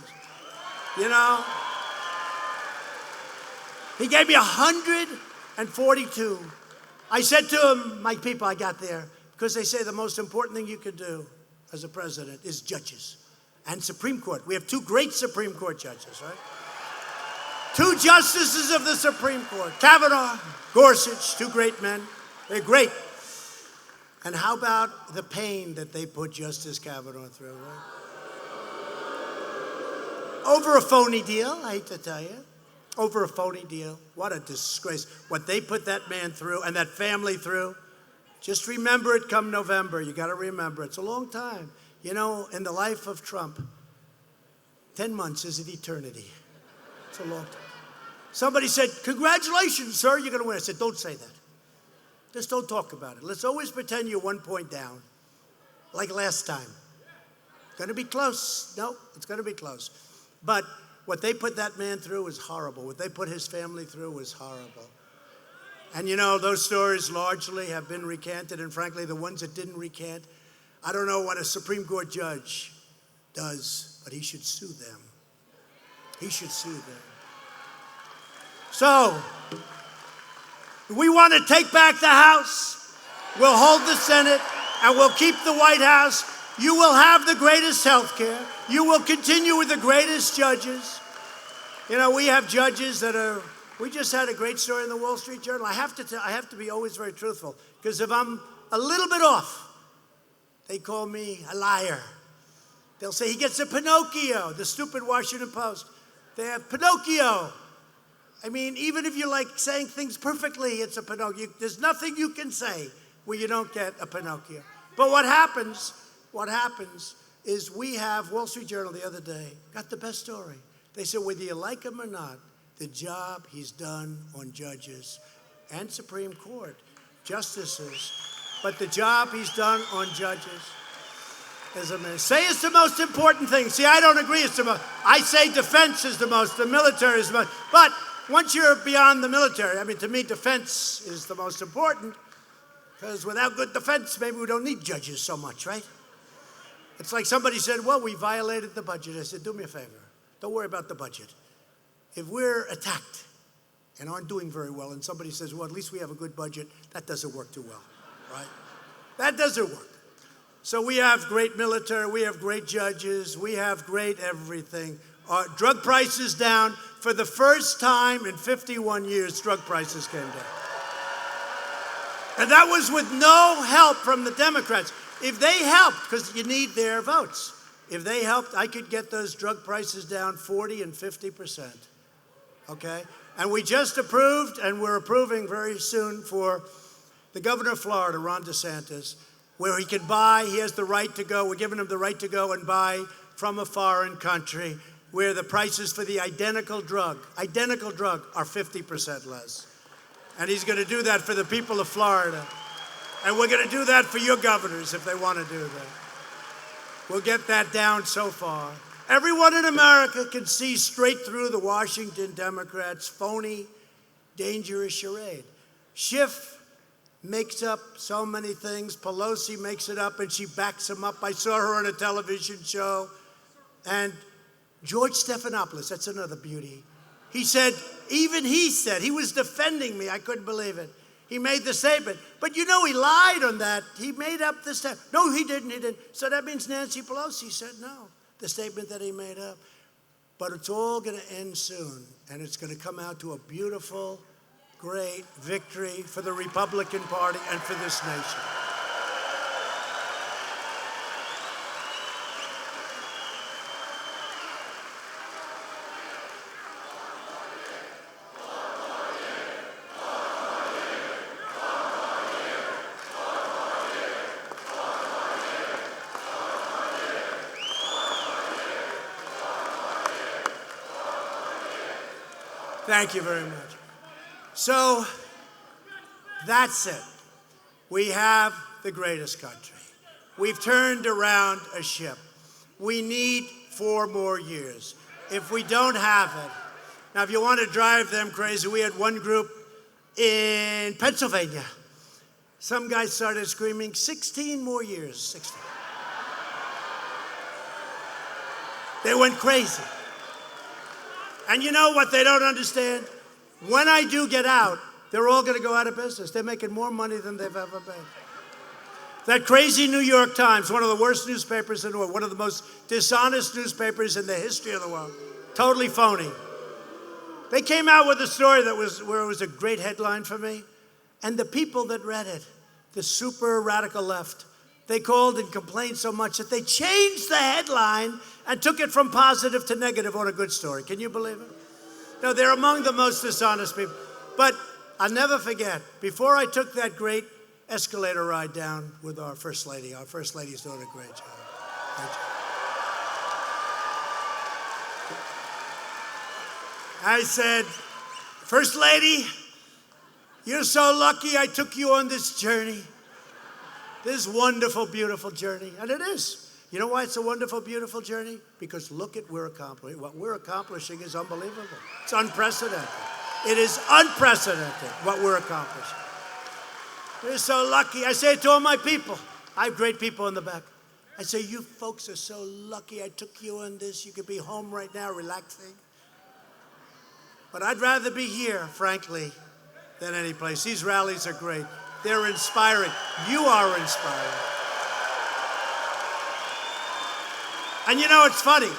He gave me 142. I said to him, my people, I got there, because they say the most important thing you can do as a president is judges and Supreme Court. We have 2 great Supreme Court judges, right? 2 justices of the Supreme Court, Kavanaugh, Gorsuch, 2 great men. They're great. And how about the pain that they put Justice Kavanaugh through, right? Over a phony deal, I hate to tell you. Over a phony deal. What a disgrace. What they put that man through and that family through. Just remember it come November. You got to remember. It's a long time. In the life of Trump, 10 months is an eternity. It's a long time. Somebody said, congratulations, sir, you're going to win. I said, don't say that. Just don't talk about it. Let's always pretend you're 1 point down, like last time. Going to be close. No, it's going to be close. But what they put that man through was horrible. What they put his family through was horrible. And those stories largely have been recanted. And frankly, the ones that didn't recant, I don't know what a Supreme Court judge does, but he should sue them. He should sue them. So, we want to take back the House. We'll hold the Senate, and we'll keep the White House. You will have the greatest health care. You will continue with the greatest judges. We have judges that are. We just had a great story in the Wall Street Journal. I have to be always very truthful, because if I'm a little bit off, they call me a liar. They'll say he gets a Pinocchio. The stupid Washington Post. They have Pinocchio. I mean, even if you're saying things perfectly, it's a Pinocchio. There's nothing you can say where you don't get a Pinocchio. But what happens is we have Wall Street Journal the other day got the best story. They said, whether you like him or not, the job he's done on judges and Supreme Court justices, but the job he's done on judges is amazing. Say it's the most important thing. See, I don't agree it's the most. I say defense is the most, the military is the most. But once you're beyond the military, to me, defense is the most important, because without good defense, maybe we don't need judges so much, right? It's like somebody said, well, we violated the budget. I said, do me a favor. Don't worry about the budget. If we're attacked and aren't doing very well, and somebody says, well, at least we have a good budget, that doesn't work too well, right? That doesn't work. So we have great military, we have great judges, we have great everything. Drug prices down. For the first time in 51 years, drug prices came down. And that was with no help from the Democrats. If they helped, because you need their votes, if they helped, I could get those drug prices down 40 and 50%. Okay? And we just approved, and we're approving very soon for the governor of Florida, Ron DeSantis, where he can buy, he has the right to go, we're giving him the right to go and buy from a foreign country where the prices for the identical drug are 50% less. And he's going to do that for the people of Florida. And we're going to do that for your governors if they want to do that. We'll get that down so far. Everyone in America can see straight through the Washington Democrats' phony, dangerous charade. Schiff makes up so many things. Pelosi makes it up and she backs him up. I saw her on a television show. And George Stephanopoulos, that's another beauty. He said, even he said, he was defending me. I couldn't believe it. He made the statement. But you know, he lied on that. He made up the statement. No, he didn't. So that means Nancy Pelosi said no, the statement that he made up. But it's all going to end soon. And it's going to come out to a beautiful, great victory for the Republican Party and for this nation. Thank you very much. So that's it. We have the greatest country. We've turned around a ship. We need 4 more years. If we don't have it, now if you want to drive them crazy, we had one group in Pennsylvania. Some guy started screaming, 16 more years, 16. They went crazy. And you know what they don't understand? When I do get out, they're all going to go out of business. They're making more money than they've ever made. That crazy New York Times, one of the worst newspapers in the world, one of the most dishonest newspapers in the history of the world, totally phony. They came out with a story that where it was a great headline for me. And the people that read it, the super radical left, they called and complained so much that they changed the headline and took it from positive to negative on a good story. Can you believe it? No, they're among the most dishonest people. But I'll never forget, before I took that great escalator ride down with our First Lady's doing a great job. Great job. I said, First Lady, you're so lucky I took you on this journey. This wonderful, beautiful journey. And it is. You know why it's a wonderful, beautiful journey? Because look at what we're accomplishing. What we're accomplishing is unbelievable. It's unprecedented. It is unprecedented what we're accomplishing. We're so lucky. I say it to all my people. I have great people in the back. I say, you folks are so lucky I took you on this. You could be home right now relaxing. But I'd rather be here, frankly, than any place. These rallies are great. They're inspiring. You are inspiring. And you know, it's funny.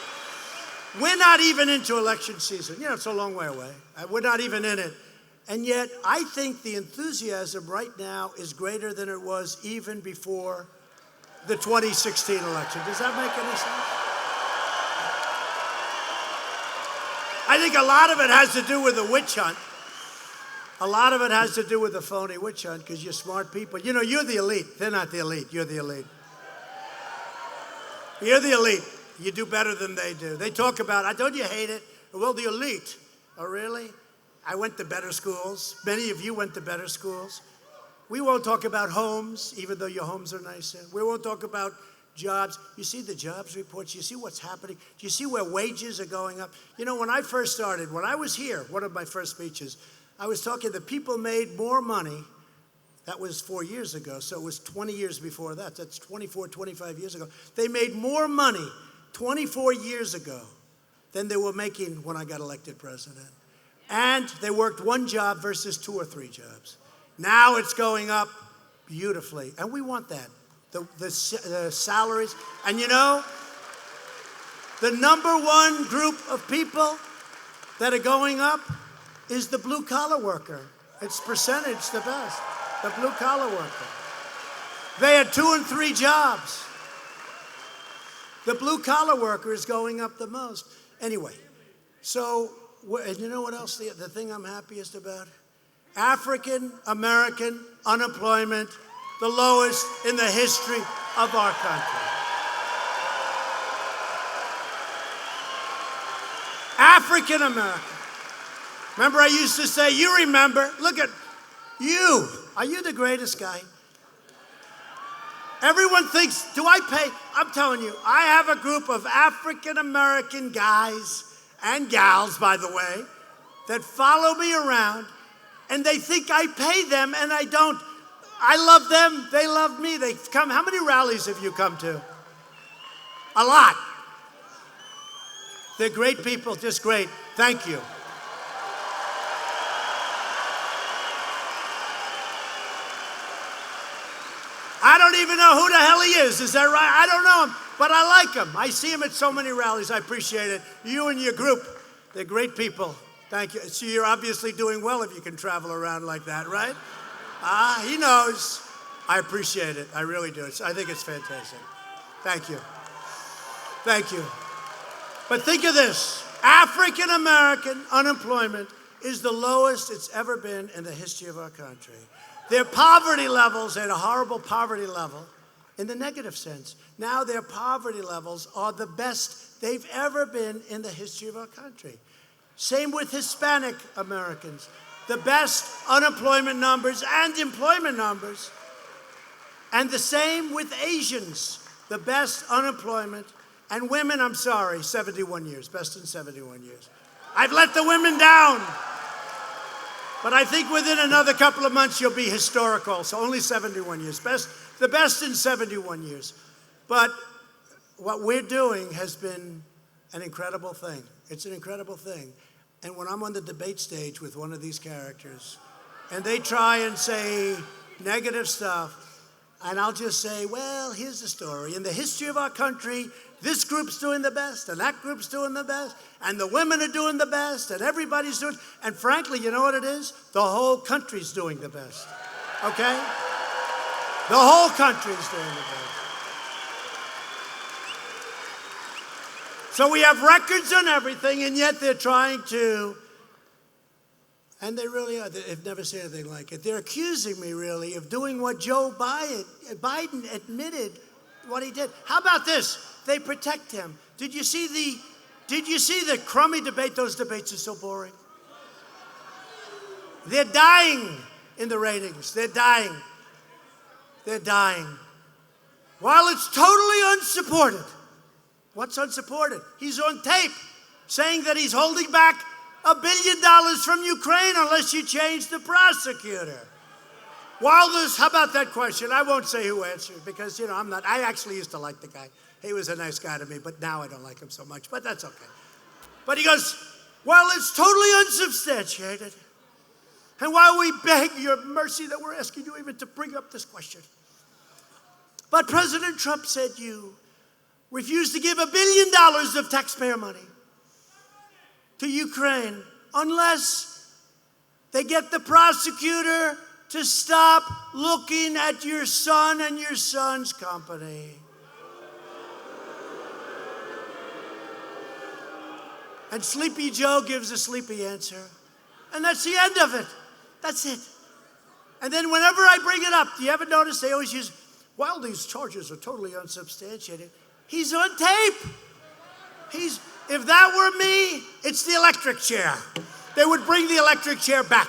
We're not even into election season. You know, it's a long way away. We're not even in it. And yet, I think the enthusiasm right now is greater than it was even before the 2016 election. Does that make any sense? I think a lot of it has to do with the witch hunt. A lot of it has to do with the phony witch hunt because you're smart people. You know, you're the elite. They're not the elite. You're the elite. You're the elite. You do better than they do. They talk about, don't you hate it? Well, the elite. Oh, really? I went to better schools. Many of you went to better schools. We won't talk about homes, even though your homes are nicer. We won't talk about jobs. You see the jobs reports. You see what's happening. Do you see where wages are going up? You know, when I first started, when I was here, one of my first speeches, I was talking that people made more money. That was 4 years ago, so it was 20 years before that. That's 24, 25 years ago. They made more money 24 years ago than they were making when I got elected president. And they worked one job versus 2 or 3 jobs. Now it's going up beautifully, and we want that. The salaries, and you know, The number one group of people that are going up is the blue-collar worker. It's percentage the best, the blue-collar worker. They had 2 and 3 jobs. The blue-collar worker is going up the most. Anyway, so, and you know what else, the thing I'm happiest about? African-American unemployment, the lowest in the history of our country. African-American. Remember I used to say, you remember, look at you. Are you the greatest guy? Everyone thinks, do I pay? I'm telling you, I have a group of African-American guys and gals, by the way, that follow me around, and they think I pay them, and I don't. I love them. They love me. They come. How many rallies have you come to? A lot. They're great people, just great. Thank you. I don't even know who the hell he is that right? I don't know him, but I like him. I see him at so many rallies. I appreciate it. You and your group, they're great people. Thank you. So you're obviously doing well if you can travel around like that, right? He knows. I appreciate it. I really do. I think it's fantastic. Thank you. Thank you. But think of this. African-American unemployment is the lowest it's ever been in the history of our country. Their poverty levels at a horrible poverty level in the negative sense. Now their poverty levels are the best they've ever been in the history of our country. Same with Hispanic Americans. The best unemployment numbers and employment numbers. And the same with Asians. The best unemployment. And women, I'm sorry, 71 years. Best in 71 years. I've let the women down. But I think within another couple of months, you'll be historical. So only 71 years. The best in 71 years. But what we're doing has been an incredible thing. It's an incredible thing. And when I'm on the debate stage with one of these characters, and they try and say negative stuff, and I'll just say, well, here's the story. In the history of our country, this group's doing the best, and that group's doing the best, and the women are doing the best, and everybody's doing, and frankly, you know what it is? The whole country's doing the best, okay? The whole country's doing the best. So we have records on everything, and yet they're trying to, and they really are. They've never said anything like it. They're accusing me, really, of doing what Joe Biden admitted what he did. How about this? They protect him. Did you see the crummy debate? Those debates are so boring. They're dying in the ratings. They're dying. They're dying. While it's totally unsupported. What's unsupported? He's on tape saying that he's holding back $1 billion from Ukraine unless you change the prosecutor. While this, how about that question? I won't say who answered because, you know, I actually used to like the guy. He was a nice guy to me, but now I don't like him so much, but that's okay. But he goes, well, it's totally unsubstantiated. And while we beg your mercy that we're asking you even to bring up this question. But President Trump said you refused to give $1 billion of taxpayer money to Ukraine unless they get the prosecutor to stop looking at your son and your son's company. And Sleepy Joe gives a sleepy answer. And that's the end of it. That's it. And then whenever I bring it up, do you ever notice they always use, well, these charges are totally unsubstantiated. He's on tape. If that were me, it's the electric chair. They would bring the electric chair back.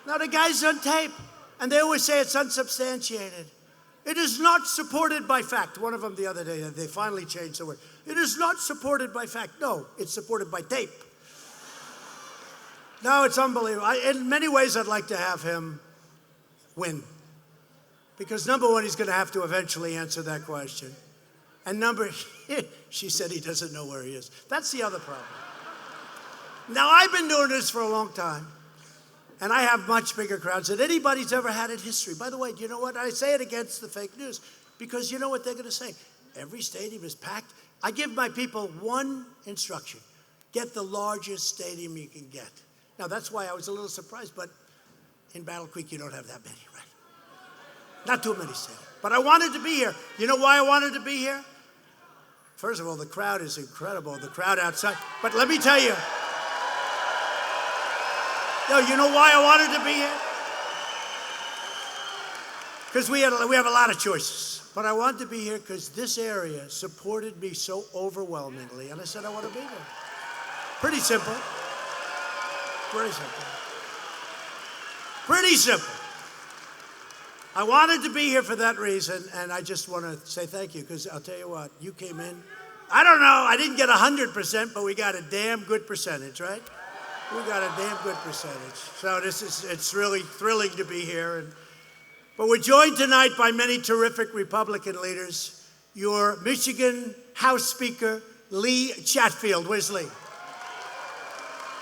Now the guy's on tape, and they always say it's unsubstantiated. It is not supported by fact. One of them the other day, they finally changed the word. It is not supported by fact. No, it's supported by tape. No, it's unbelievable. In many ways, I'd like to have him win. Because number one, he's going to have to eventually answer that question. And she said he doesn't know where he is. That's the other problem. Now, I've been doing this for a long time. And I have much bigger crowds than anybody's ever had in history. By the way, do you know what? I say it against the fake news. Because you know what they're going to say? Every stadium is packed. I give my people one instruction. Get the largest stadium you can get. Now, that's why I was a little surprised, but in Battle Creek, you don't have that many, right? Not too many stadiums. But I wanted to be here. You know why I wanted to be here? First of all, the crowd is incredible, the crowd outside. But let me tell you, you know why I wanted to be here? Because we have a lot of choices. But I wanted to be here because this area supported me so overwhelmingly. And I said, I want to be there. Pretty simple. Very simple. Pretty simple. I wanted to be here for that reason, and I just want to say thank you, because I'll tell you what, you came in. I don't know, I didn't get 100%, but we got a damn good percentage, right? We got a damn good percentage. So it's really thrilling to be here. But we're joined tonight by many terrific Republican leaders. Your Michigan House Speaker, Lee Chatfield. Where's Lee?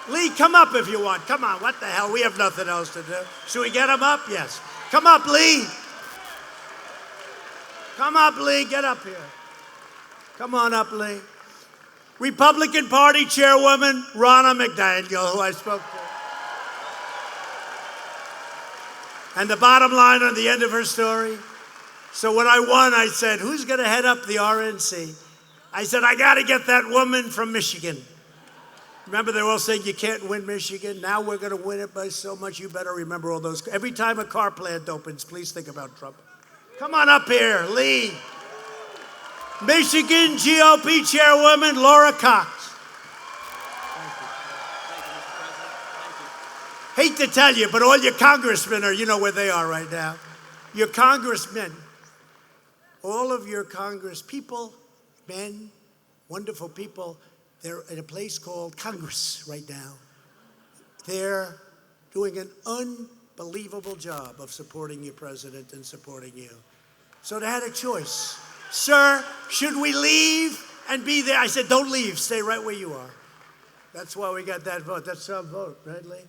Lee, come up if you want. Come on, what the hell? We have nothing else to do. Should we get him up? Yes. Come up, Lee. Come up, Lee. Get up here. Come on up, Lee. Republican Party Chairwoman Ronna McDaniel, who I spoke to. And the bottom line on the end of her story. So when I won, I said, who's going to head up the RNC? I said, I got to get that woman from Michigan. Remember, they're all saying you can't win Michigan. Now we're going to win it by so much. You better remember all those. Every time a car plant opens, please think about Trump. Come on up here, Lee. Michigan GOP Chairwoman Laura Cox. Hate to tell you, but all your congressmen are, you know where they are right now. Your congressmen, all of your congresspeople, men, wonderful people, they're at a place called Congress right now. They're doing an unbelievable job of supporting your president and supporting you. So they had a choice. Sir, should we leave and be there? I said, don't leave. Stay right where you are. That's why we got that vote. That's our vote, right, Lee?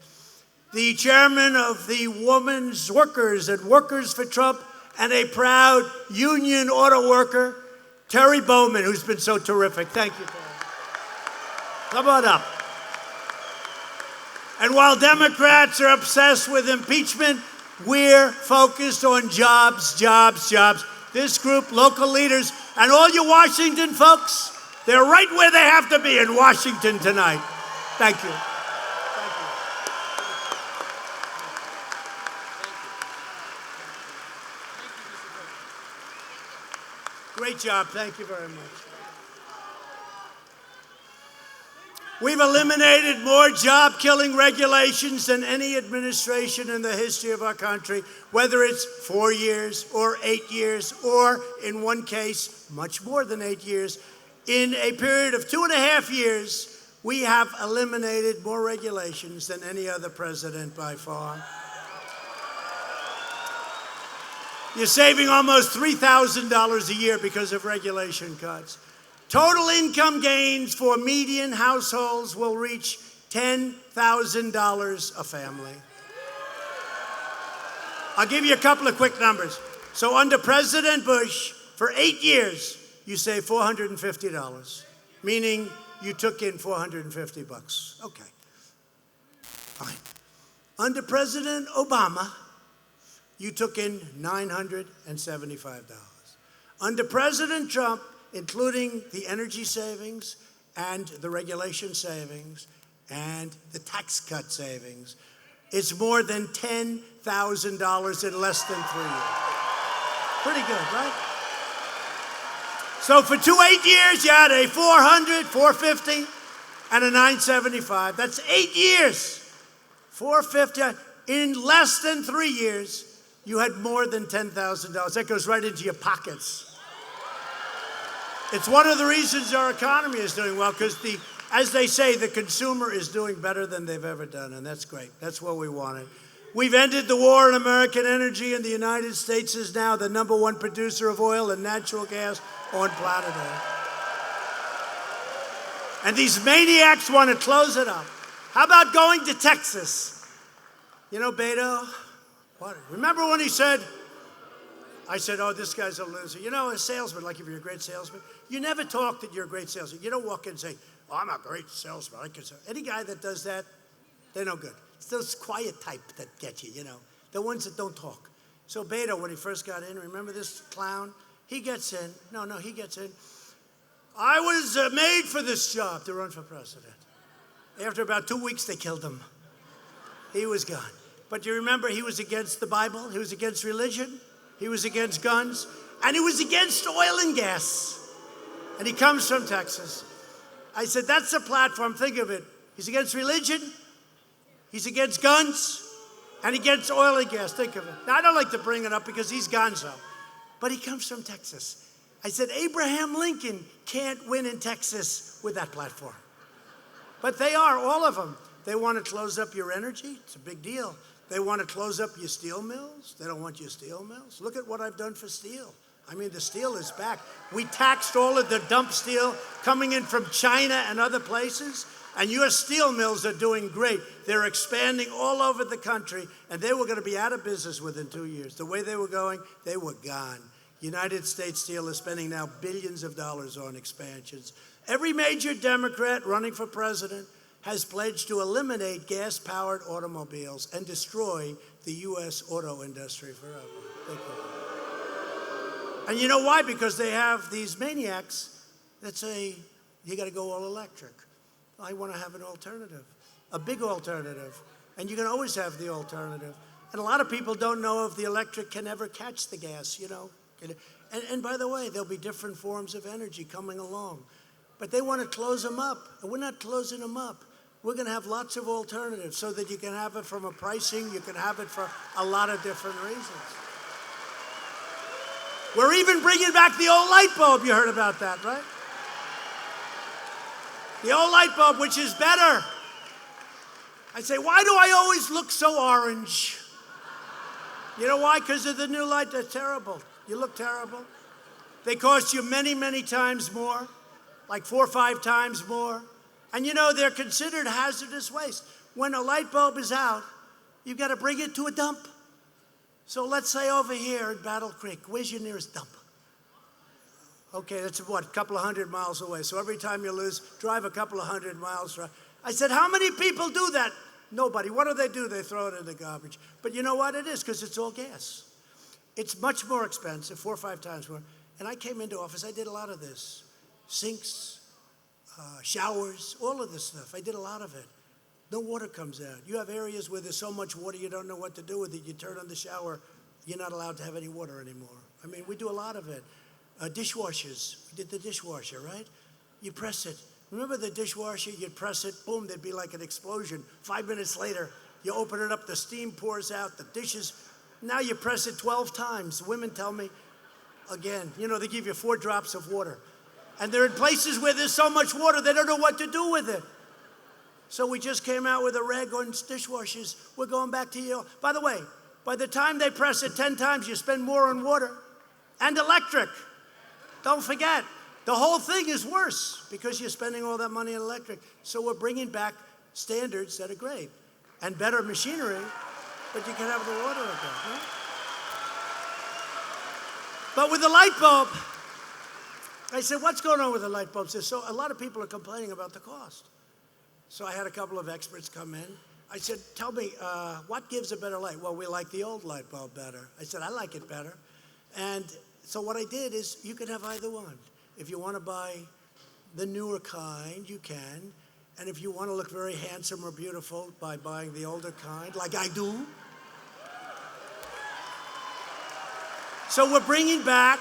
The chairman of the Women's Workers and Workers for Trump and a proud union auto worker, Terry Bowman, who's been so terrific. Thank you, Terry. Come on up. And while Democrats are obsessed with impeachment, we're focused on jobs, jobs, jobs. This group, local leaders, and all you Washington folks, they're right where they have to be in Washington tonight. Thank you. Thank you. Great job. Thank you very much. We've eliminated more job-killing regulations than any administration in the history of our country, whether it's 4 years or 8 years, or in one case, much more than 8 years. In a period of 2.5 years, we have eliminated more regulations than any other president by far. You're saving almost $3,000 a year because of regulation cuts. Total income gains for median households will reach $10,000 a family. I'll give you a couple of quick numbers. So under President Bush, for 8 years, you saved $450, meaning you took in $450. Okay, fine. Under President Obama, you took in $975. Under President Trump, including the energy savings and the regulation savings and the tax cut savings, it's more than $10,000 in less than 3 years. Pretty good, right? So for 8 years, you had a $400, $450, and a $975. That's 8 years. $450. In less than 3 years, you had more than $10,000. That goes right into your pockets. It's one of the reasons our economy is doing well, because as they say, the consumer is doing better than they've ever done, and that's great. That's what we wanted. We've ended the war on American energy, and the United States is now the #1 producer of oil and natural gas on planet Earth. And these maniacs want to close it up. How about going to Texas? You know, Beto, what? Remember when he said, I said, oh, this guy's a loser. You know, a salesman, like if you're a great salesman, you never talk that you're a great salesman. You don't walk in and say, oh, I'm a great salesman. I can sell. Any guy that does that, they're no good. It's those quiet type that get you, you know, the ones that don't talk. So Beto, when he first got in, remember this clown? He gets in. He gets in. I was made for this job to run for president. After about 2 weeks, they killed him. He was gone. But you remember, he was against the Bible. He was against religion. He was against guns. And he was against oil and gas. And he comes from Texas. I said, that's the platform. Think of it. He's against religion. He's against guns. And against oil and gas. Think of it. Now, I don't like to bring it up because he's gonzo. But he comes from Texas. I said, Abraham Lincoln can't win in Texas with that platform. But they are, all of them. They want to close up your energy. It's a big deal. They want to close up your steel mills. They don't want your steel mills. Look at what I've done for steel. I mean, the steel is back. We taxed all of the dump steel coming in from China and other places. And your steel mills are doing great. They're expanding all over the country. And they were going to be out of business within 2 years. The way they were going, they were gone. United States Steel is spending now billions of dollars on expansions. Every major Democrat running for president has pledged to eliminate gas-powered automobiles and destroy the U.S. auto industry forever. And you know why? Because they have these maniacs that say, you got to go all electric. I want to have an alternative, a big alternative. And you can always have the alternative. And a lot of people don't know if the electric can ever catch the gas, you know. And by the way, there'll be different forms of energy coming along. But they want to close them up. And we're not closing them up. We're going to have lots of alternatives so that you can have it from a pricing, you can have it for a lot of different reasons. We're even bringing back the old light bulb. You heard about that, right? The old light bulb, which is better. I say, why do I always look so orange? You know why? Because of the new light. They're terrible. You look terrible. They cost you many, many times more, like 4 or 5 times more. And you know, they're considered hazardous waste. When a light bulb is out, you've got to bring it to a dump. So let's say over here in Battle Creek, where's your nearest dump? Okay, that's what, a couple of 100 miles away. So every time you lose, drive a couple of 100 miles. I said, how many people do that? Nobody. What do? They throw it in the garbage. But you know what it is? Because it's all gas. It's much more expensive, 4 or 5 times more. And I came into office, I did a lot of this. Sinks, showers, all of this stuff. I did a lot of it. No water comes out. You have areas where there's so much water you don't know what to do with it. You turn on the shower, you're not allowed to have any water anymore. I mean, we do a lot of it. Dishwashers, we did the dishwasher, right? You press it. Remember the dishwasher, you'd press it, boom, there'd be like an explosion. 5 minutes later, you open it up, the steam pours out, the dishes. Now you press it 12 times. Women tell me, again, you know, they give you 4 drops of water. And they're in places where there's so much water, they don't know what to do with it. So we just came out with a reg on dishwashers. We're going back to you. By the way, by the time they press it 10 times, you spend more on water and electric. Don't forget, the whole thing is worse because you're spending all that money on electric. So we're bringing back standards that are great and better machinery, but you can have the water again. Right? But with the light bulb, I said, what's going on with the light bulbs? So a lot of people are complaining about the cost. So I had a couple of experts come in. I said, tell me, what gives a better light? Well, we like the old light bulb better. I said, I like it better. And so what I did is you can have either one. If you want to buy the newer kind, you can. And if you want to look very handsome or beautiful by buying the older kind, like I do. So we're bringing back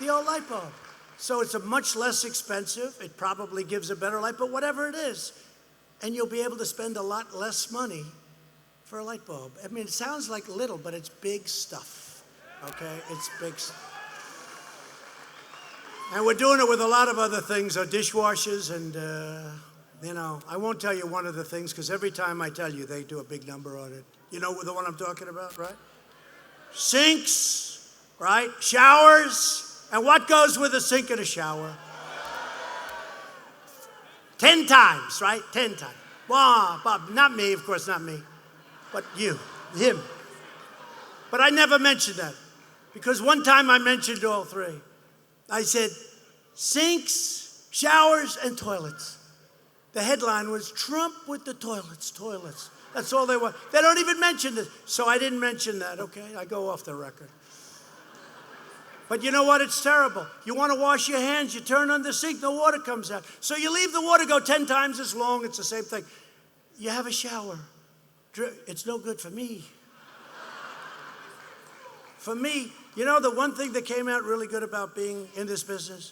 the old light bulb. So it's a much less expensive. It probably gives a better light, but whatever it is. And you'll be able to spend a lot less money for a light bulb. I mean, it sounds like little, but it's big stuff, okay? It's big stuff. And we're doing it with a lot of other things, dishwashers, and, you know, I won't tell you one of the things, because every time I tell you, they do a big number on it. You know the one I'm talking about, right? Sinks, right? Showers. And what goes with a sink and a shower? 10 times, right? 10 times. Well, Bob, not me, of course, not me. But you, him. But I never mentioned that. Because one time I mentioned all three. I said, sinks, showers, and toilets. The headline was, Trump with the toilets. That's all they want. They don't even mention this. So I didn't mention that, okay? I go off the record. But you know what? It's terrible. You want to wash your hands, you turn on the sink, no water comes out. So you leave the water go 10 times as long. It's the same thing. You have a shower. It's no good for me. For me, you know the one thing that came out really good about being in this business?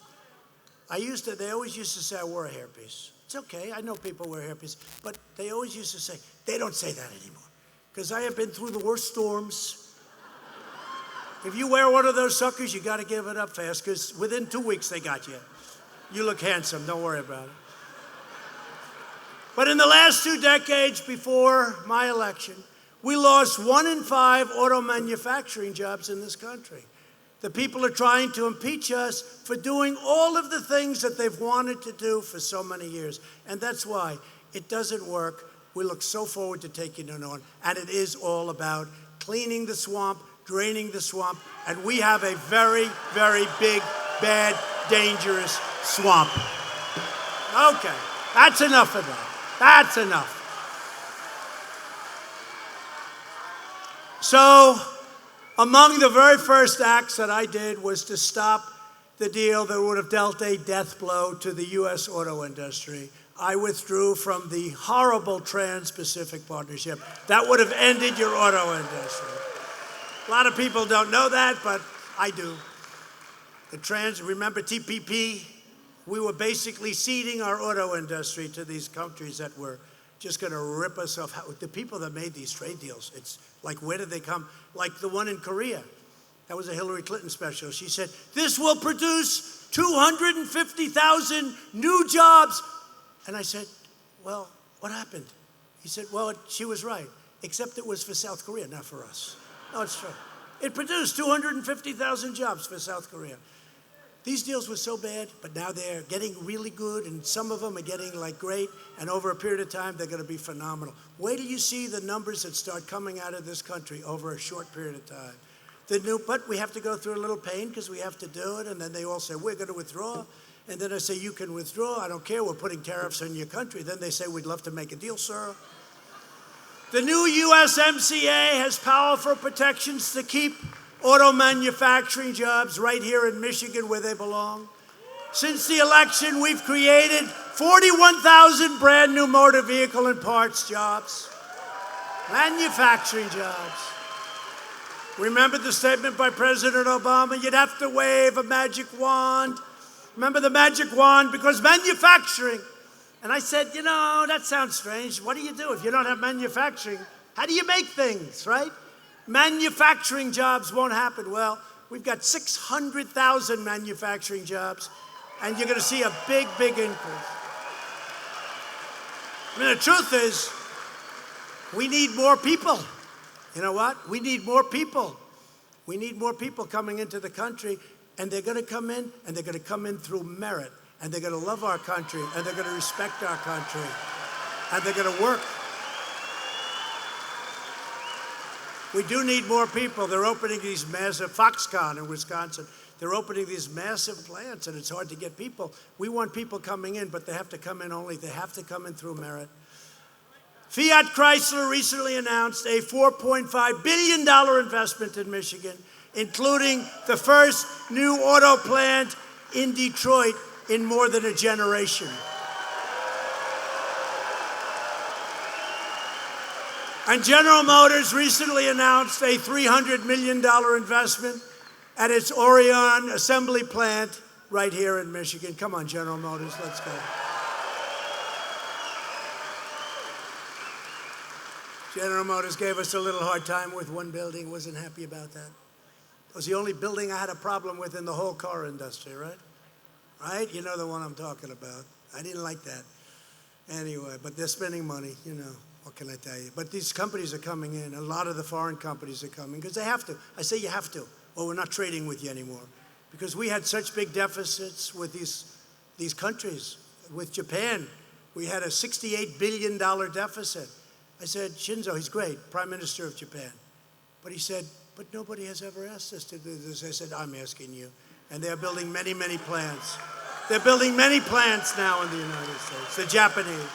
They always used to say I wore a hairpiece. It's okay, I know people wear hairpiece, but they always used to say, they don't say that anymore. Because I have been through the worst storms. If you wear one of those suckers, you got to give it up fast, because within 2 weeks they got you. You look handsome, don't worry about it. But in the last 2 decades before my election, we lost 1 in 5 auto manufacturing jobs in this country. The people are trying to impeach us for doing all of the things that they've wanted to do for so many years. And that's why it doesn't work. We look so forward to taking it on. And it is all about cleaning the swamp, draining the swamp. And we have a very, very big, bad, dangerous swamp. Okay, that's enough of that. That's enough. So, among the very first acts that I did was to stop the deal that would have dealt a death blow to the U.S. auto industry. I withdrew from the horrible Trans-Pacific Partnership that would have ended your auto industry. A lot of people don't know that, but I do. Remember TPP? We were basically ceding our auto industry to these countries that were just going to rip us off. The people that made these trade deals, it's like, where did they come? Like the one in Korea. That was a Hillary Clinton special. She said, this will produce 250,000 new jobs. And I said, well, what happened? He said, well, she was right, except it was for South Korea, not for us. No, it's true. It produced 250,000 jobs for South Korea. These deals were so bad, but now they're getting really good, and some of them are getting like great, and over a period of time, they're going to be phenomenal. Wait till you see the numbers that start coming out of this country over a short period of time. But we have to go through a little pain because we have to do it, and then they all say, we're going to withdraw. And then I say, you can withdraw. I don't care. We're putting tariffs on your country. Then they say, we'd love to make a deal, sir. The new USMCA has powerful protections to keep auto manufacturing jobs right here in Michigan where they belong. Since the election, we've created 41,000 brand new motor vehicle and parts jobs, manufacturing jobs. Remember the statement by President Obama? You'd have to wave a magic wand. Remember the magic wand? Because manufacturing. And I said, you know, that sounds strange. What do you do if you don't have manufacturing? How do you make things, right? Manufacturing jobs won't happen. Well, we've got 600,000 manufacturing jobs, and you're going to see a big, big increase. I mean, the truth is, we need more people. You know what? We need more people. We need more people coming into the country, and they're going to come in, and they're going to come in through merit, and they're going to love our country, and they're going to respect our country, and they're going to work. We do need more people. They're opening these massive, Foxconn in Wisconsin, they're opening these massive plants, and it's hard to get people. We want people coming in, but they have to come in they have to come in through merit. Fiat Chrysler recently announced a $4.5 billion investment in Michigan, including the first new auto plant in Detroit in more than a generation. And General Motors recently announced a $300 million investment at its Orion assembly plant right here in Michigan. Come on, General Motors, let's go. General Motors gave us a little hard time with one building, wasn't happy about that. It was the only building I had a problem with in the whole car industry, right? Right? You know the one I'm talking about. I didn't like that. Anyway, but they're spending money, you know. What can I tell you? But these companies are coming in. A lot of the foreign companies are coming because they have to. I say you have to, or we're not trading with you anymore. Because we had such big deficits with these countries. With Japan, we had a $68 billion deficit. I said, Shinzo, he's great, Prime Minister of Japan. But he said, but nobody has ever asked us to do this. I said, I'm asking you. And they're building many, many plants. They're building many plants now in the United States, the Japanese.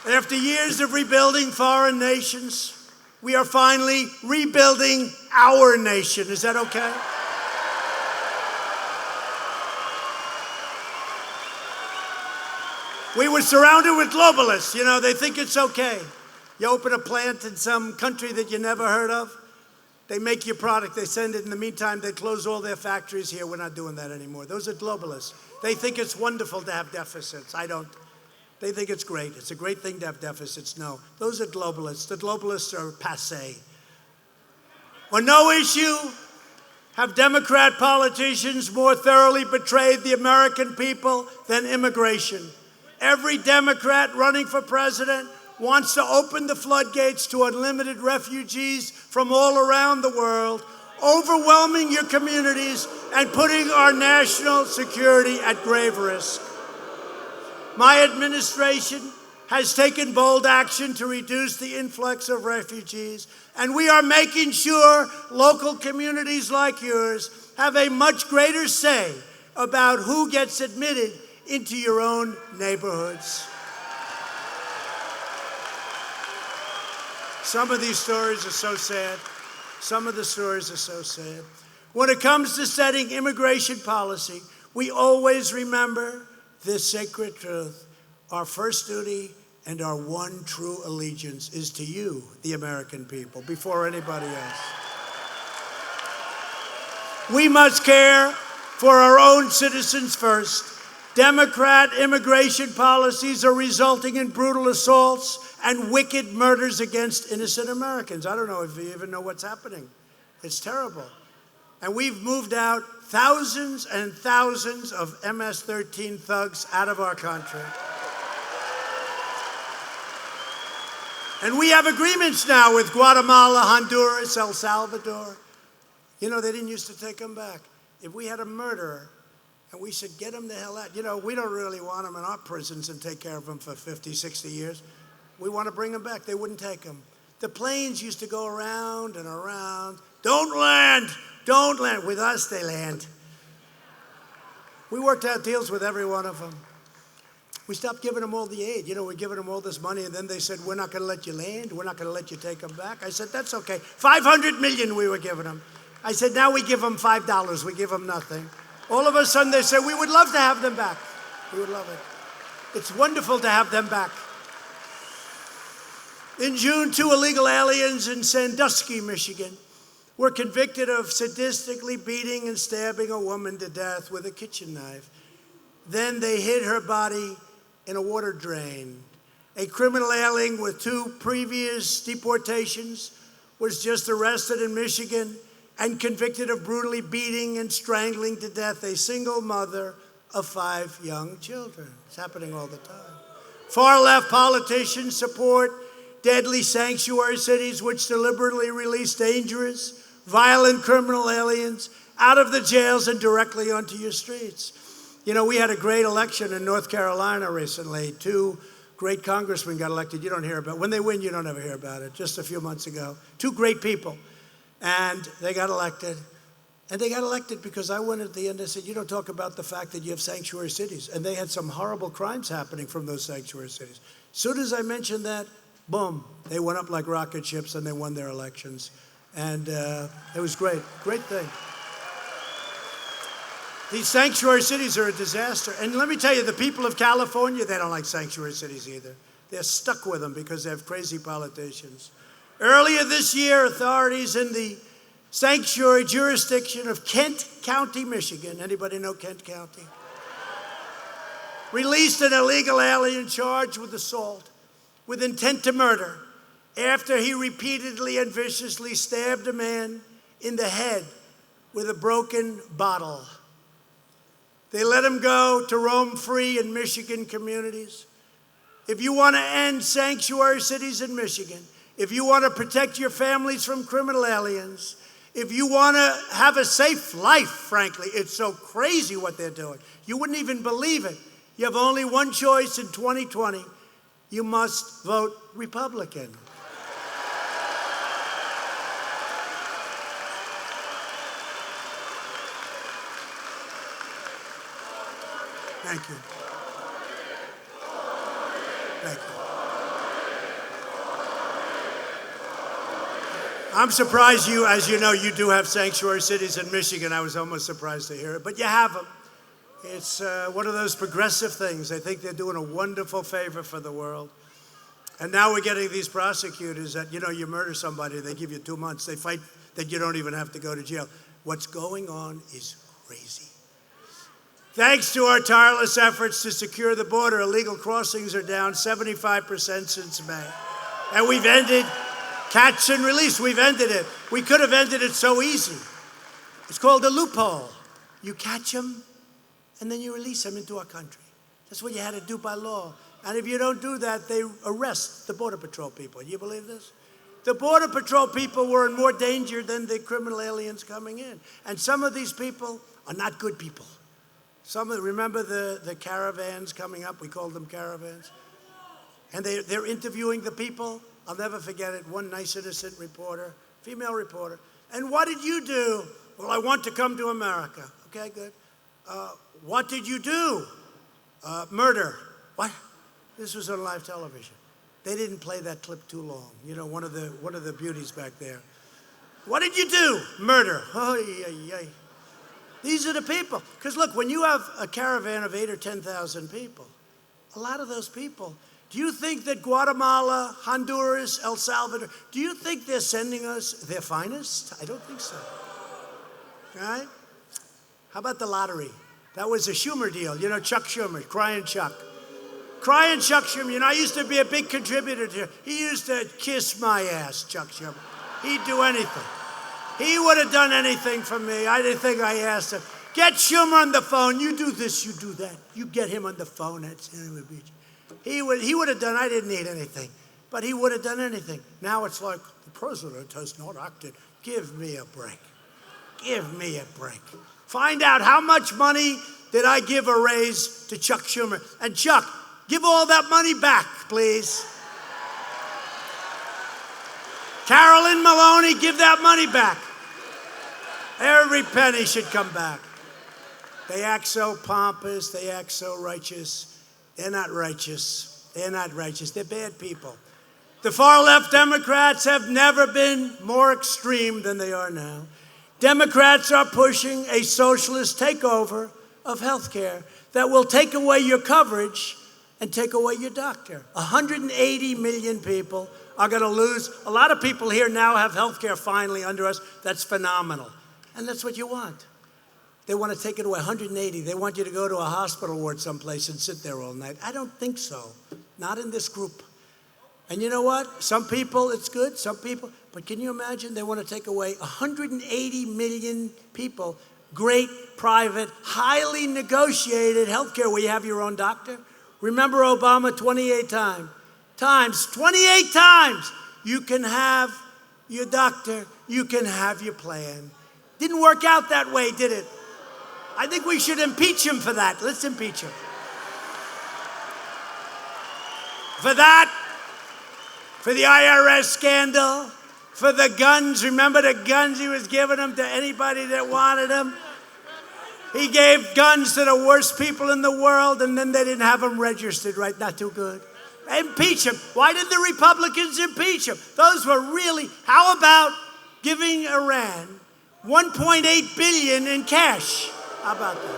After years of rebuilding foreign nations, we are finally rebuilding our nation. Is that okay? We were surrounded with globalists. You know, they think it's okay. You open a plant in some country that you never heard of, they make your product, they send it. In the meantime, they close all their factories here. We're not doing that anymore. Those are globalists. They think it's wonderful to have deficits. I don't. They think it's great. It's a great thing to have deficits. No, those are globalists. The globalists are passé. On no issue have Democrat politicians more thoroughly betrayed the American people than immigration. Every Democrat running for president wants to open the floodgates to unlimited refugees from all around the world, overwhelming your communities and putting our national security at grave risk. My administration has taken bold action to reduce the influx of refugees, and we are making sure local communities like yours have a much greater say about who gets admitted into your own neighborhoods. Some of these stories are so sad. Some of the stories are so sad. When it comes to setting immigration policy, we always remember this sacred truth. Our first duty and our one true allegiance is to you, the American people, before anybody else. We must care for our own citizens first. Democrat immigration policies are resulting in brutal assaults and wicked murders against innocent Americans. I don't know if you even know what's happening. It's terrible. And we've moved out thousands and thousands of MS-13 thugs out of our country. And we have agreements now with Guatemala, Honduras, El Salvador. You know, they didn't used to take them back. If we had a murderer, and we said, get them the hell out. You know, we don't really want them in our prisons and take care of them for 50, 60 years. We want to bring them back. They wouldn't take them. The planes used to go around and around. Don't land. Don't land. With us, they land. We worked out deals with every one of them. We stopped giving them all the aid. You know, we're giving them all this money, and then they said, we're not going to let you land. We're not going to let you take them back. I said, that's okay. $500 million we were giving them. I said, now we give them $5. We give them nothing. All of a sudden, they said, we would love to have them back. We would love it. It's wonderful to have them back. In June, 2 illegal aliens in Sandusky, Michigan, were convicted of sadistically beating and stabbing a woman to death with a kitchen knife. Then they hid her body in a water drain. A criminal alien with 2 previous deportations was just arrested in Michigan and convicted of brutally beating and strangling to death a single mother of 5 young children. It's happening all the time. Far-left politicians support deadly sanctuary cities which deliberately release dangerous, violent criminal aliens out of the jails and directly onto your streets. You know, we had a great election in North Carolina recently. 2 great congressmen got elected. You don't hear about it. When they win, you don't ever hear about it. Just a few months ago. 2 great people. And they got elected. And they got elected because I went at the end and said, you don't talk about the fact that you have sanctuary cities. And they had some horrible crimes happening from those sanctuary cities. As soon as I mentioned that, boom, they went up like rocket ships and they won their elections. And it was great. Great thing. These sanctuary cities are a disaster. And let me tell you, the people of California, they don't like sanctuary cities either. They're stuck with them because they have crazy politicians. Earlier this year, authorities in the sanctuary jurisdiction of Kent County, Michigan, anybody know Kent County? Released an illegal alien charged with assault with intent to murder after he repeatedly and viciously stabbed a man in the head with a broken bottle. They let him go to roam free in Michigan communities. If you want to end sanctuary cities in Michigan, if you want to protect your families from criminal aliens, if you want to have a safe life, frankly, it's so crazy what they're doing. You wouldn't even believe it. You have only one choice in 2020. You must vote Republican. Thank you. Thank you. I'm surprised you, as you know, you do have sanctuary cities in Michigan. I was almost surprised to hear it, but you have them. It's one of those progressive things. I think they're doing a wonderful favor for the world. And now we're getting these prosecutors that, you murder somebody, they give you 2 months. They fight that you don't even have to go to jail. What's going on is crazy. Thanks to our tireless efforts to secure the border, illegal crossings are down 75% since May. And we've ended catch and release. We've ended it. We could have ended it so easy. It's called a loophole. You catch them, and then you release them into our country. That's what you had to do by law. And if you don't do that, they arrest the Border Patrol people. You believe this? The Border Patrol people were in more danger than the criminal aliens coming in. And some of these people are not good people. Remember the caravans coming up? We called them caravans. And they're interviewing the people. I'll never forget it. One nice, innocent reporter, female reporter. And what did you do? Well, I want to come to America. Okay, good. What did you do? Murder. What? This was on live television. They didn't play that clip too long. One of the beauties back there. What did you do? Murder. Oh, yeah. These are the people. Because look, when you have a caravan of 8,000 or 10,000 people, a lot of those people, do you think that Guatemala, Honduras, El Salvador, do you think they're sending us their finest? I don't think so. Right? How about the lottery? That was a Schumer deal. Chuck Schumer, Crying Chuck. Crying Chuck Schumer. I used to be a big contributor to him. He used to kiss my ass, Chuck Schumer. He'd do anything. He would have done anything for me. I didn't think I asked him. Get Schumer on the phone. You do this, you do that. You get him on the phone at Santa Beach. He would have done, I didn't need anything, but he would have done anything. Now it's like, the president has not acted. Give me a break. Give me a break. Find out how much money did I give a raise to Chuck Schumer. And Chuck, give all that money back, please. Carolyn Maloney, give that money back. Every penny should come back. They act so pompous. They act so righteous. They're not righteous. They're not righteous. They're bad people. The far-left Democrats have never been more extreme than they are now. Democrats are pushing a socialist takeover of health care that will take away your coverage and take away your doctor. 180 million people are going to lose. A lot of people here now have health care finally under us. That's phenomenal. And that's what you want. They want to take it away, 180. They want you to go to a hospital ward someplace and sit there all night. I don't think so. Not in this group. And you know what? Some people, it's good. Some people. But can you imagine? They want to take away 180 million people. Great, private, highly negotiated health care where you have your own doctor. Remember Obama 28 times. 28 times. You can have your doctor. You can have your plan. Didn't work out that way, did it? I think we should impeach him for that. Let's impeach him. For that, for the IRS scandal, for the guns. Remember the guns he was giving them to anybody that wanted them? He gave guns to the worst people in the world, and then they didn't have them registered right. Not too good. Impeach him. Why did the Republicans impeach him? Those were really, how about giving Iran $1.8 billion in cash? How about that?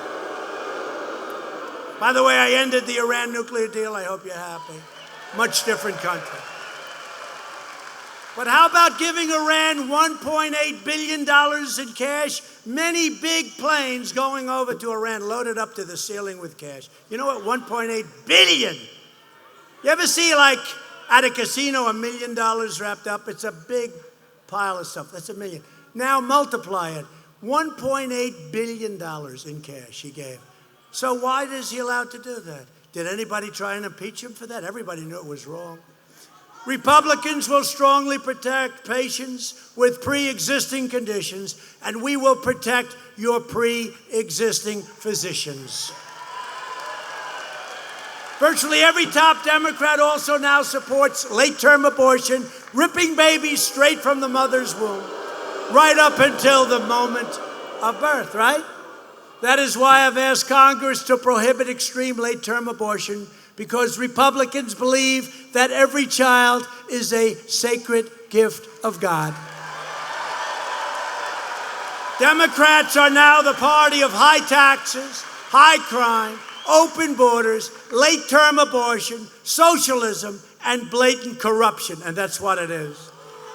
By the way, I ended the Iran nuclear deal. I hope you're happy. Much different country. But how about giving Iran $1.8 billion in cash? Many big planes going over to Iran, loaded up to the ceiling with cash. You know what? $1.8 billion. You ever see, like, at a casino, $1 million wrapped up? It's a big pile of stuff. That's $1 million. Now multiply it. $1.8 billion in cash he gave. So why is he allowed to do that? Did anybody try and impeach him for that? Everybody knew it was wrong. Republicans will strongly protect patients with pre-existing conditions, and we will protect your pre-existing physicians. Virtually every top Democrat also now supports late-term abortion, ripping babies straight from the mother's womb, right up until the moment of birth, right? That is why I've asked Congress to prohibit extreme late-term abortion, because Republicans believe that every child is a sacred gift of God. Democrats are now the party of high taxes, high crime, open borders, late-term abortion, socialism, and blatant corruption, and that's what it is.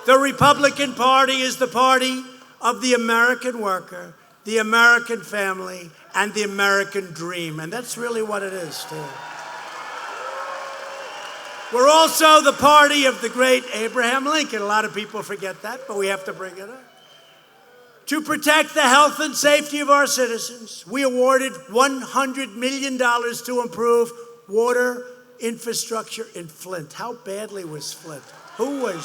The Republican Party is the party of the American worker, the American family, and the American dream, and that's really what it is, too. We're also the party of the great Abraham Lincoln. A lot of people forget that, but we have to bring it up. To protect the health and safety of our citizens, we awarded $100 million to improve water infrastructure in Flint. How badly was Flint? Who were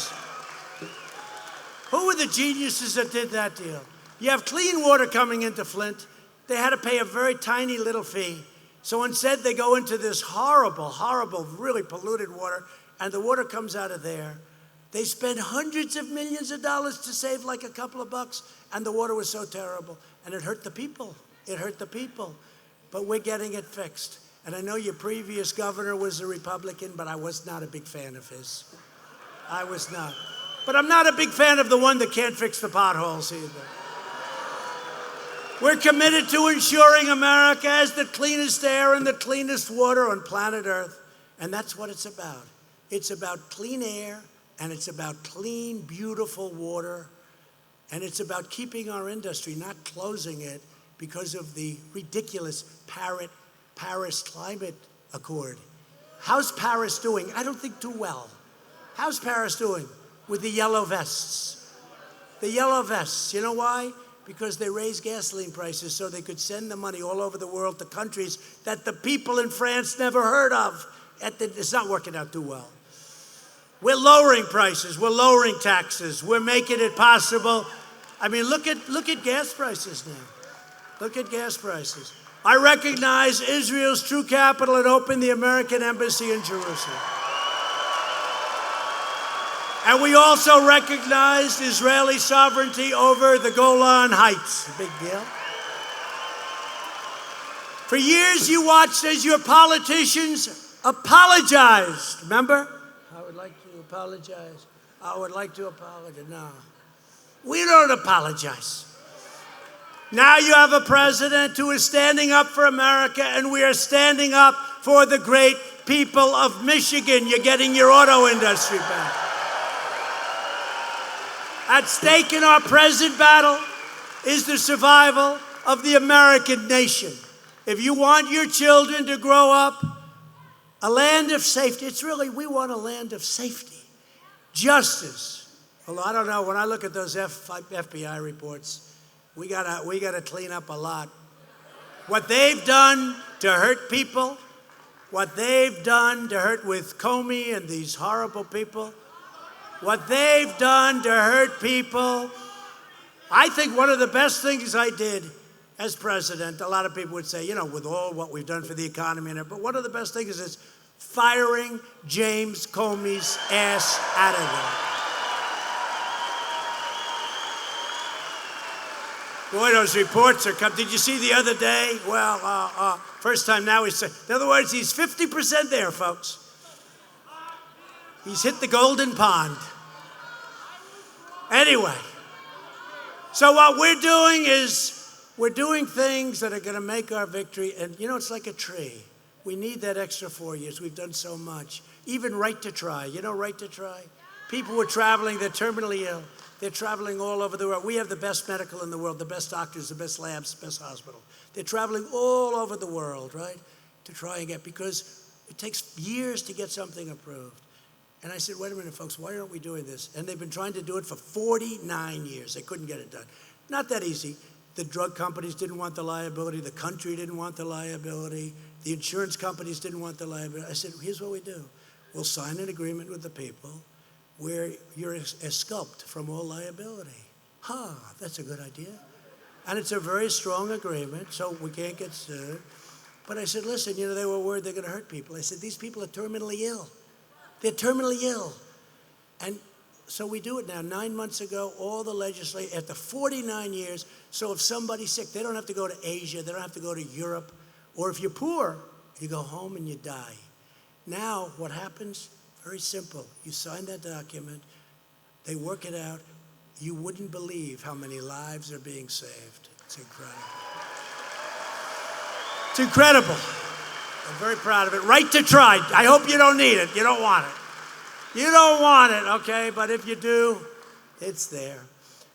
the geniuses that did that deal? You have clean water coming into Flint. They had to pay a very tiny little fee. So instead, they go into this horrible, horrible, really polluted water, and the water comes out of there. They spent hundreds of millions of dollars to save like a couple of bucks, and the water was so terrible. And it hurt the people. It hurt the people. But we're getting it fixed. And I know your previous governor was a Republican, but I was not a big fan of his. I was not. But I'm not a big fan of the one that can't fix the potholes either. We're committed to ensuring America has the cleanest air and the cleanest water on planet Earth. And that's what it's about. It's about clean air, and it's about clean, beautiful water. And it's about keeping our industry, not closing it because of the ridiculous Paris Climate Accord. How's Paris doing? I don't think too well. How's Paris doing with the yellow vests? The yellow vests, you know why? Because they raised gasoline prices so they could send the money all over the world to countries that the people in France never heard of. It's not working out too well. We're lowering prices. We're lowering taxes. We're making it possible. I mean, look at gas prices now. Look at gas prices. I recognize Israel's true capital and opened the American embassy in Jerusalem. And we also recognized Israeli sovereignty over the Golan Heights. A big deal. For years, you watched as your politicians apologized. Remember? I would like to apologize. I would like to apologize. No. We don't apologize. Now you have a president who is standing up for America, and we are standing up for the great people of Michigan. You're getting your auto industry back. At stake in our present battle is the survival of the American nation. If you want your children to grow up a land of safety, we want a land of safety, justice. Although I don't know, when I look at those FBI reports, we gotta clean up a lot. What they've done to hurt people, what they've done to hurt with Comey and these horrible people, what they've done to hurt people. I think one of the best things I did as president, a lot of people would say, with all what we've done for the economy and everything, but one of the best things is firing James Comey's ass out of there. Boy, those reports are coming. Did you see the other day? Well, first time now he's saying, in other words, he's 50% there, folks. He's hit the golden pond. Anyway, so what we're doing is we're doing things that are going to make our victory. And, it's like a tree. We need that extra 4 years. We've done so much. Even Right to Try. Right to Try? People were traveling. They're terminally ill. They're traveling all over the world. We have the best medical in the world, the best doctors, the best labs, the best hospital. They're traveling all over the world, right, to try and because it takes years to get something approved. And I said, wait a minute, folks, why aren't we doing this? And they've been trying to do it for 49 years. They couldn't get it done. Not that easy. The drug companies didn't want the liability. The country didn't want the liability. The insurance companies didn't want the liability. I said, here's what we do. We'll sign an agreement with the people where you're exculped from all liability. That's a good idea. And it's a very strong agreement, so we can't get sued. But I said, listen, they were worried they're going to hurt people. I said, these people are terminally ill. They're terminally ill. And So we do it now. 9 months ago, all the legislators, after 49 years, so if somebody's sick, they don't have to go to Asia, they don't have to go to Europe, or if you're poor, you go home and you die. Now, what happens? Very simple. You sign that document, they work it out. You wouldn't believe how many lives are being saved. It's incredible. It's incredible. I'm very proud of it. Right to try. I hope you don't need it. You don't want it. You don't want it, okay? But if you do, it's there.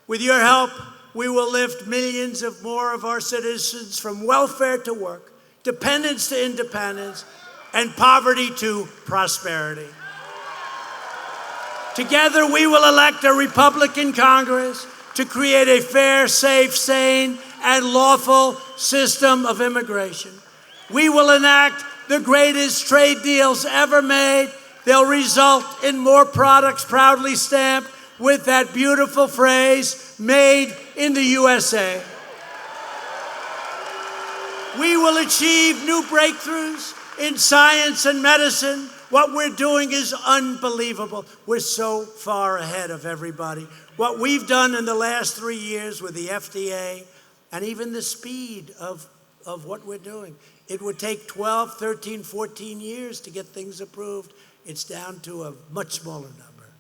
With your help, we will lift millions of more of our citizens from welfare to work, dependence to independence, and poverty to prosperity. Together, we will elect a Republican Congress to create a fair, safe, sane, and lawful system of immigration. We will enact the greatest trade deals ever made. They'll result in more products proudly stamped with that beautiful phrase, made in the USA. We will achieve new breakthroughs in science and medicine. What we're doing is unbelievable. We're so far ahead of everybody. What we've done in the last 3 years with the FDA, and even the speed of what we're doing. It would take 12, 13, 14 years to get things approved. It's down to a much smaller number.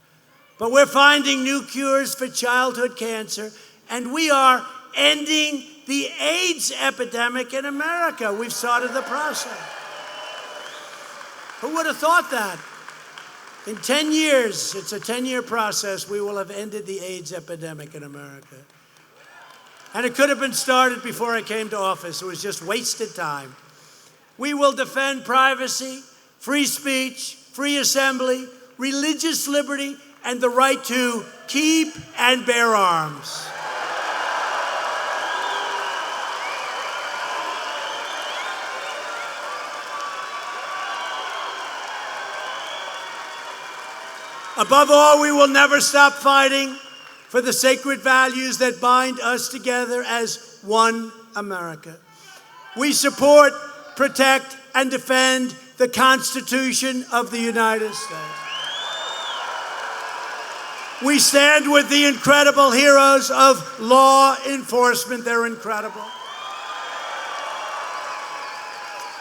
But we're finding new cures for childhood cancer, and we are ending the AIDS epidemic in America. We've started the process. Who would have thought that? In 10 years, it's a 10-year process, we will have ended the AIDS epidemic in America. And it could have been started before I came to office. It was just wasted time. We will defend privacy, free speech, free assembly, religious liberty, and the right to keep and bear arms. Above all, we will never stop fighting for the sacred values that bind us together as one America. We support, protect, and defend the Constitution of the United States. We stand with the incredible heroes of law enforcement. They're incredible.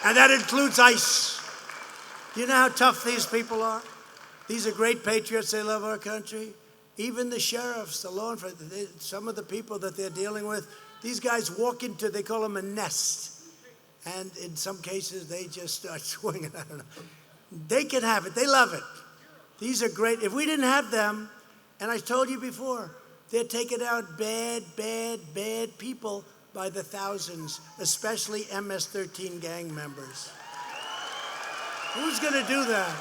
And that includes ICE. Do you know how tough these people are? These are great patriots. They love our country. Even the sheriffs, the law enforcement, some of the people that they're dealing with, these guys walk into, they call them a nest. And in some cases, they just start swinging. I don't know. They can have it. They love it. These are great. If we didn't have them, and I told you before, they're taking out bad, bad, bad people by the thousands, especially MS-13 gang members. Who's going to do that?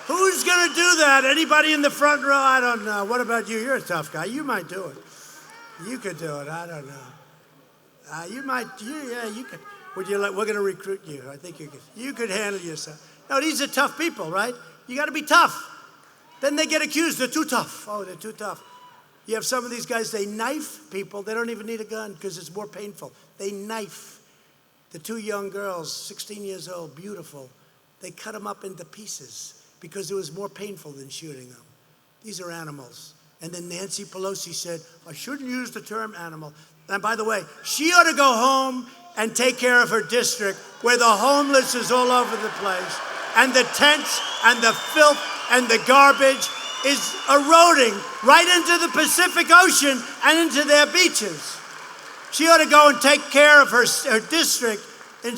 Who's going to do that? Anybody in the front row? I don't know. What about you? You're a tough guy. You might do it. You could do it. I don't know. You might. You could. Would you like? We're going to recruit you. I think you could. You could handle yourself. No, these are tough people, right? You got to be tough. Then they get accused. They're too tough. Oh, they're too tough. You have some of these guys. They knife people. They don't even need a gun because it's more painful. They knife the two young girls, 16 years old, beautiful. They cut them up into pieces because it was more painful than shooting them. These are animals. And then Nancy Pelosi said, I shouldn't use the term animal. And by the way, she ought to go home and take care of her district where the homeless is all over the place and the tents and the filth and the garbage is eroding right into the Pacific Ocean and into their beaches. She ought to go and take care of her district in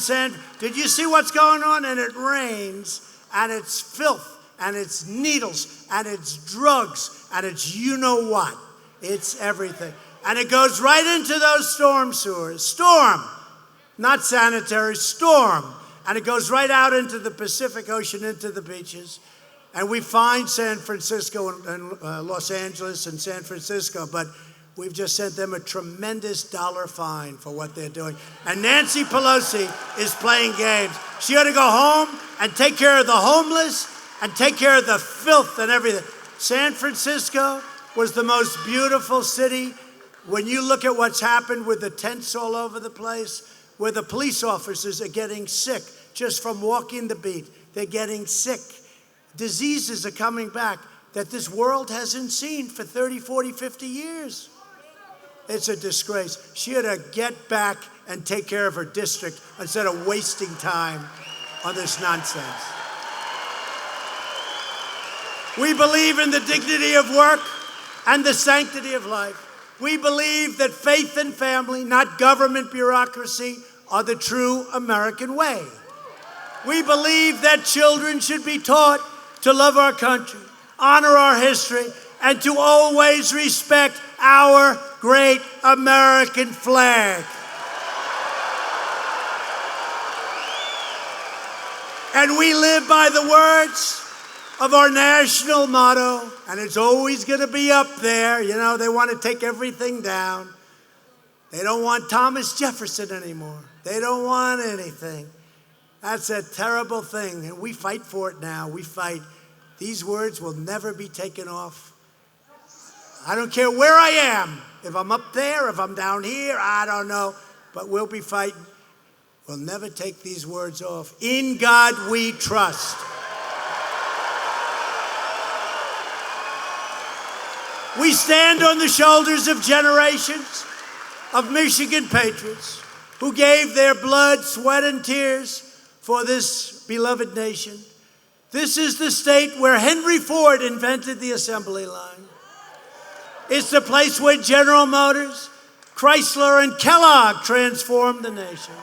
did you see what's going on? And it rains and it's filth and it's needles and it's drugs and it's you know what. It's everything. And it goes right into those storm sewers. Storm, not sanitary, storm. And it goes right out into the Pacific Ocean, into the beaches. And we find San Francisco and Los Angeles and San Francisco, but we've just sent them a tremendous dollar fine for what they're doing. And Nancy Pelosi is playing games. She ought to go home and take care of the homeless and take care of the filth and everything. San Francisco was the most beautiful city. When you look at what's happened with the tents all over the place, where the police officers are getting sick just from walking the beat. They're getting sick. Diseases are coming back. that this world hasn't seen for 30, 40, 50 years. It's a disgrace. She ought to get back and take care of her district instead of wasting time on this nonsense. We believe in the dignity of work and the sanctity of life. We believe that faith and family, not government bureaucracy, are the true American way. We believe that children should be taught to love our country, honor our history, and to always respect our great American flag. And we live by the words of our national motto, and it's always going to be up there. You know, they want to take everything down. They don't want Thomas Jefferson anymore. They don't want anything. That's a terrible thing, and we fight for it now. We fight. These words will never be taken off. I don't care where I am. If I'm up there, if I'm down here, I don't know. But we'll be fighting. We'll never take these words off. In God we trust. We stand on the shoulders of generations of Michigan patriots who gave their blood, sweat, and tears for this beloved nation. This is the state where Henry Ford invented the assembly line. It's the place where General Motors, Chrysler, and Kellogg transformed the nation.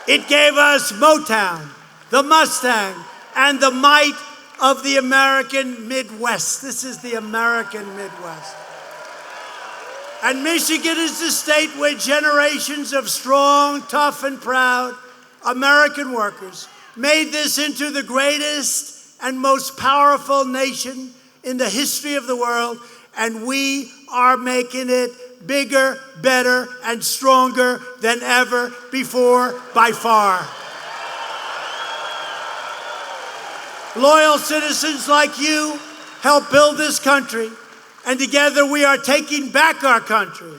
It gave us Motown, the Mustang, and the might of the American Midwest. This is the American Midwest. And Michigan is the state where generations of strong, tough, and proud American workers made this into the greatest and most powerful nation in the history of the world, and we are making it bigger, better, and stronger than ever before by far. Loyal citizens like you help build this country, and together we are taking back our country.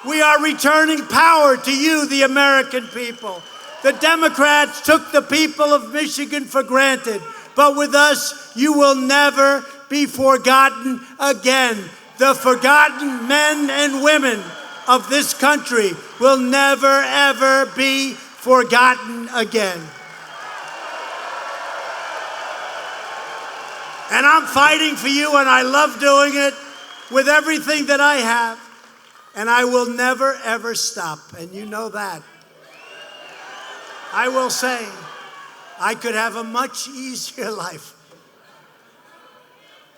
We are returning power to you, the American people. The Democrats took the people of Michigan for granted, but with us, you will never be forgotten again. The forgotten men and women of this country will never, ever be forgotten again. And I'm fighting for you, and I love doing it with everything that I have, and I will never, ever stop, and you know that. I will say, I could have a much easier life.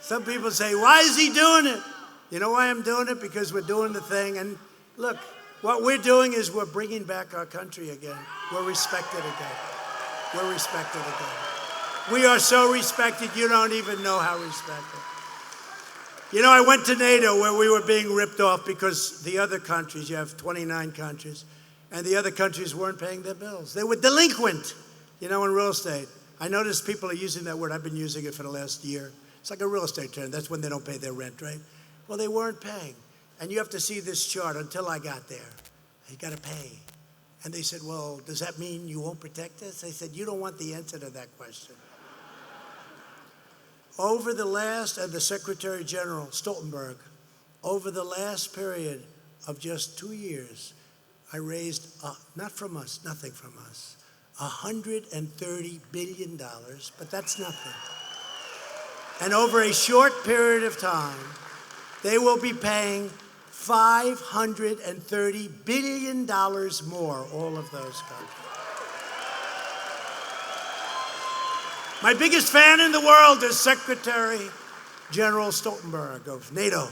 Some people say, why is he doing it? You know why I'm doing it? Because we're doing the thing, and look, what we're doing is we're bringing back our country again. We're respected again. We're respected again. We are so respected, you don't even know how respected. You know, I went to NATO where we were being ripped off because the other countries, you have 29 countries, and the other countries weren't paying their bills. They were delinquent, you know, in real estate. I notice people are using that word. I've been using it for the last year. It's like a real estate term. That's when they don't pay their rent, right? Well, they weren't paying. And you have to see this chart until I got there. You got to pay. And they said, well, does that mean you won't protect us? I said, you don't want the answer to that question. Over the last, and the Secretary General, Stoltenberg, over the last period of just 2 years, I raised, not from us, nothing from us, $130 billion, but that's nothing. And over a short period of time, they will be paying $530 billion more, all of those countries. My biggest fan in the world is Secretary General Stoltenberg of NATO.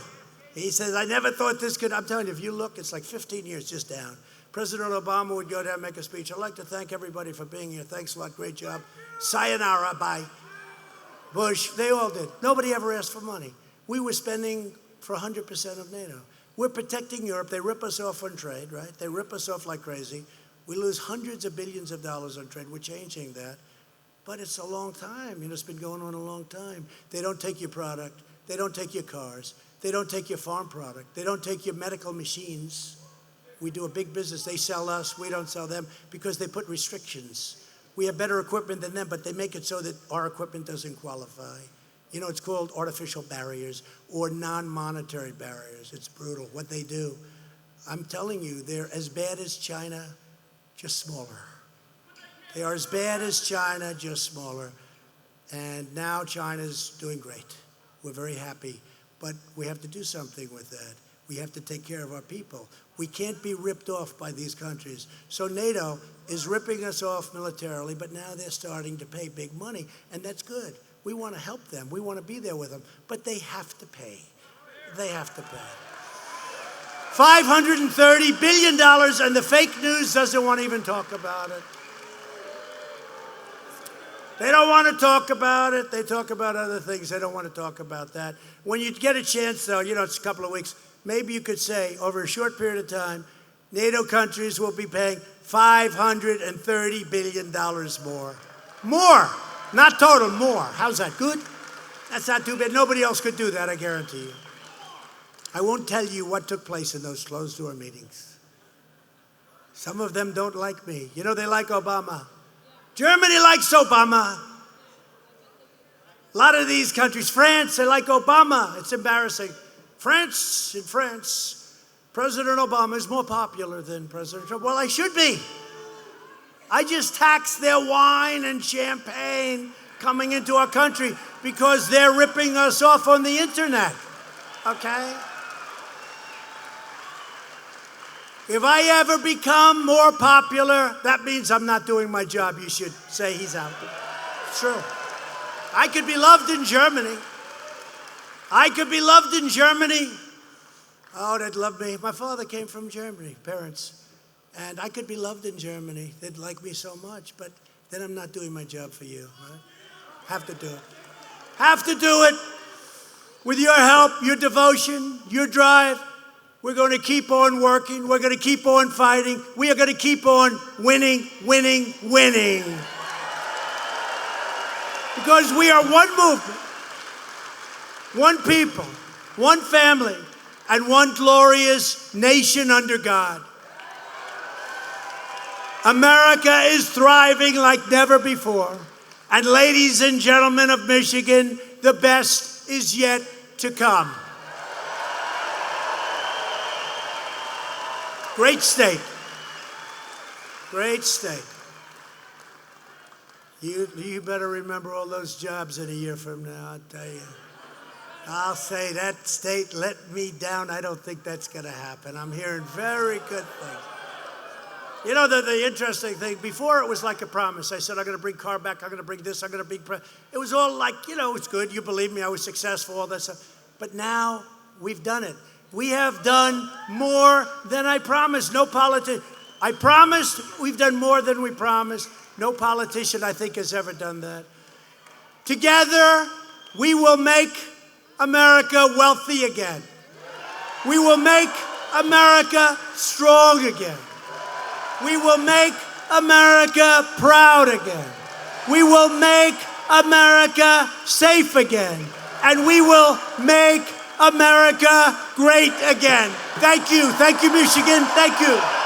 He says, I never thought this could, I'm telling you, if you look, it's like 15 years just down. President Obama would go down and make a speech. I'd like to thank everybody for being here. Thanks a lot, great job. Sayonara, bye. Bush, they all did. Nobody ever asked for money. We were spending for 100% of NATO. We're protecting Europe. They rip us off on trade, right? They rip us off like crazy. We lose hundreds of billions of dollars on trade. We're changing that. But it's a long time. You know, it's been going on a long time. They don't take your product. They don't take your cars. They don't take your farm product. They don't take your medical machines. We do a big business. They sell us. We don't sell them because they put restrictions. We have better equipment than them, but they make it so that our equipment doesn't qualify. You know, it's called artificial barriers or non-monetary barriers. It's brutal what they do. I'm telling you, they're as bad as China, just smaller. They are as bad as China, just smaller. And now China's doing great. We're very happy. But we have to do something with that. We have to take care of our people. We can't be ripped off by these countries. So NATO is ripping us off militarily, but now they're starting to pay big money, and that's good. We want to help them. We want to be there with them, but they have to pay. They have to pay. $530 billion, and the fake news doesn't want to even talk about it. They don't want to talk about it. They talk about other things. They don't want to talk about that. When you get a chance, though, you know, it's a couple of weeks, maybe you could say, over a short period of time, NATO countries will be paying $530 billion more. More, not total, more. How's that, good? That's not too bad. Nobody else could do that, I guarantee you. I won't tell you what took place in those closed-door meetings. Some of them don't like me. You know, they like Obama. Germany likes Obama. A lot of these countries, France, they like Obama. It's embarrassing. In France, President Obama is more popular than President Trump. Well, I should be. I just tax their wine and champagne coming into our country because they're ripping us off on the internet. Okay? If I ever become more popular, that means I'm not doing my job. You should say he's out. It's true. I could be loved in Germany. I could be loved in Germany. Oh, they'd love me. My father came from Germany, parents. And I could be loved in Germany. They'd like me so much, but then I'm not doing my job for you. Right? Have to do it. Have to do it. With your help, your devotion, your drive, we're going to keep on working. We're going to keep on fighting. We are going to keep on winning, winning, winning. Because we are one movement, one people, one family, and one glorious nation under God. America is thriving like never before. And ladies and gentlemen of Michigan, the best is yet to come. Great state. Great state. You better remember all those jobs in a year from now, I'll tell you. I'll say that state let me down. I don't think that's going to happen. I'm hearing very good things. You know, the interesting thing, before it was like a promise. I said, I'm going to bring car back. I'm going to bring this. I'm going to bring... It was all like, you know, it's good. You believe me. I was successful, all that stuff. But now we've done it. We have done more than I promised. No politician. I promised we've done more than we promised. No politician, I think, has ever done that. Together, we will make America wealthy again. We will make America strong again. We will make America proud again. We will make America safe again. And we will make America great again. Thank you. Thank you, Michigan. Thank you.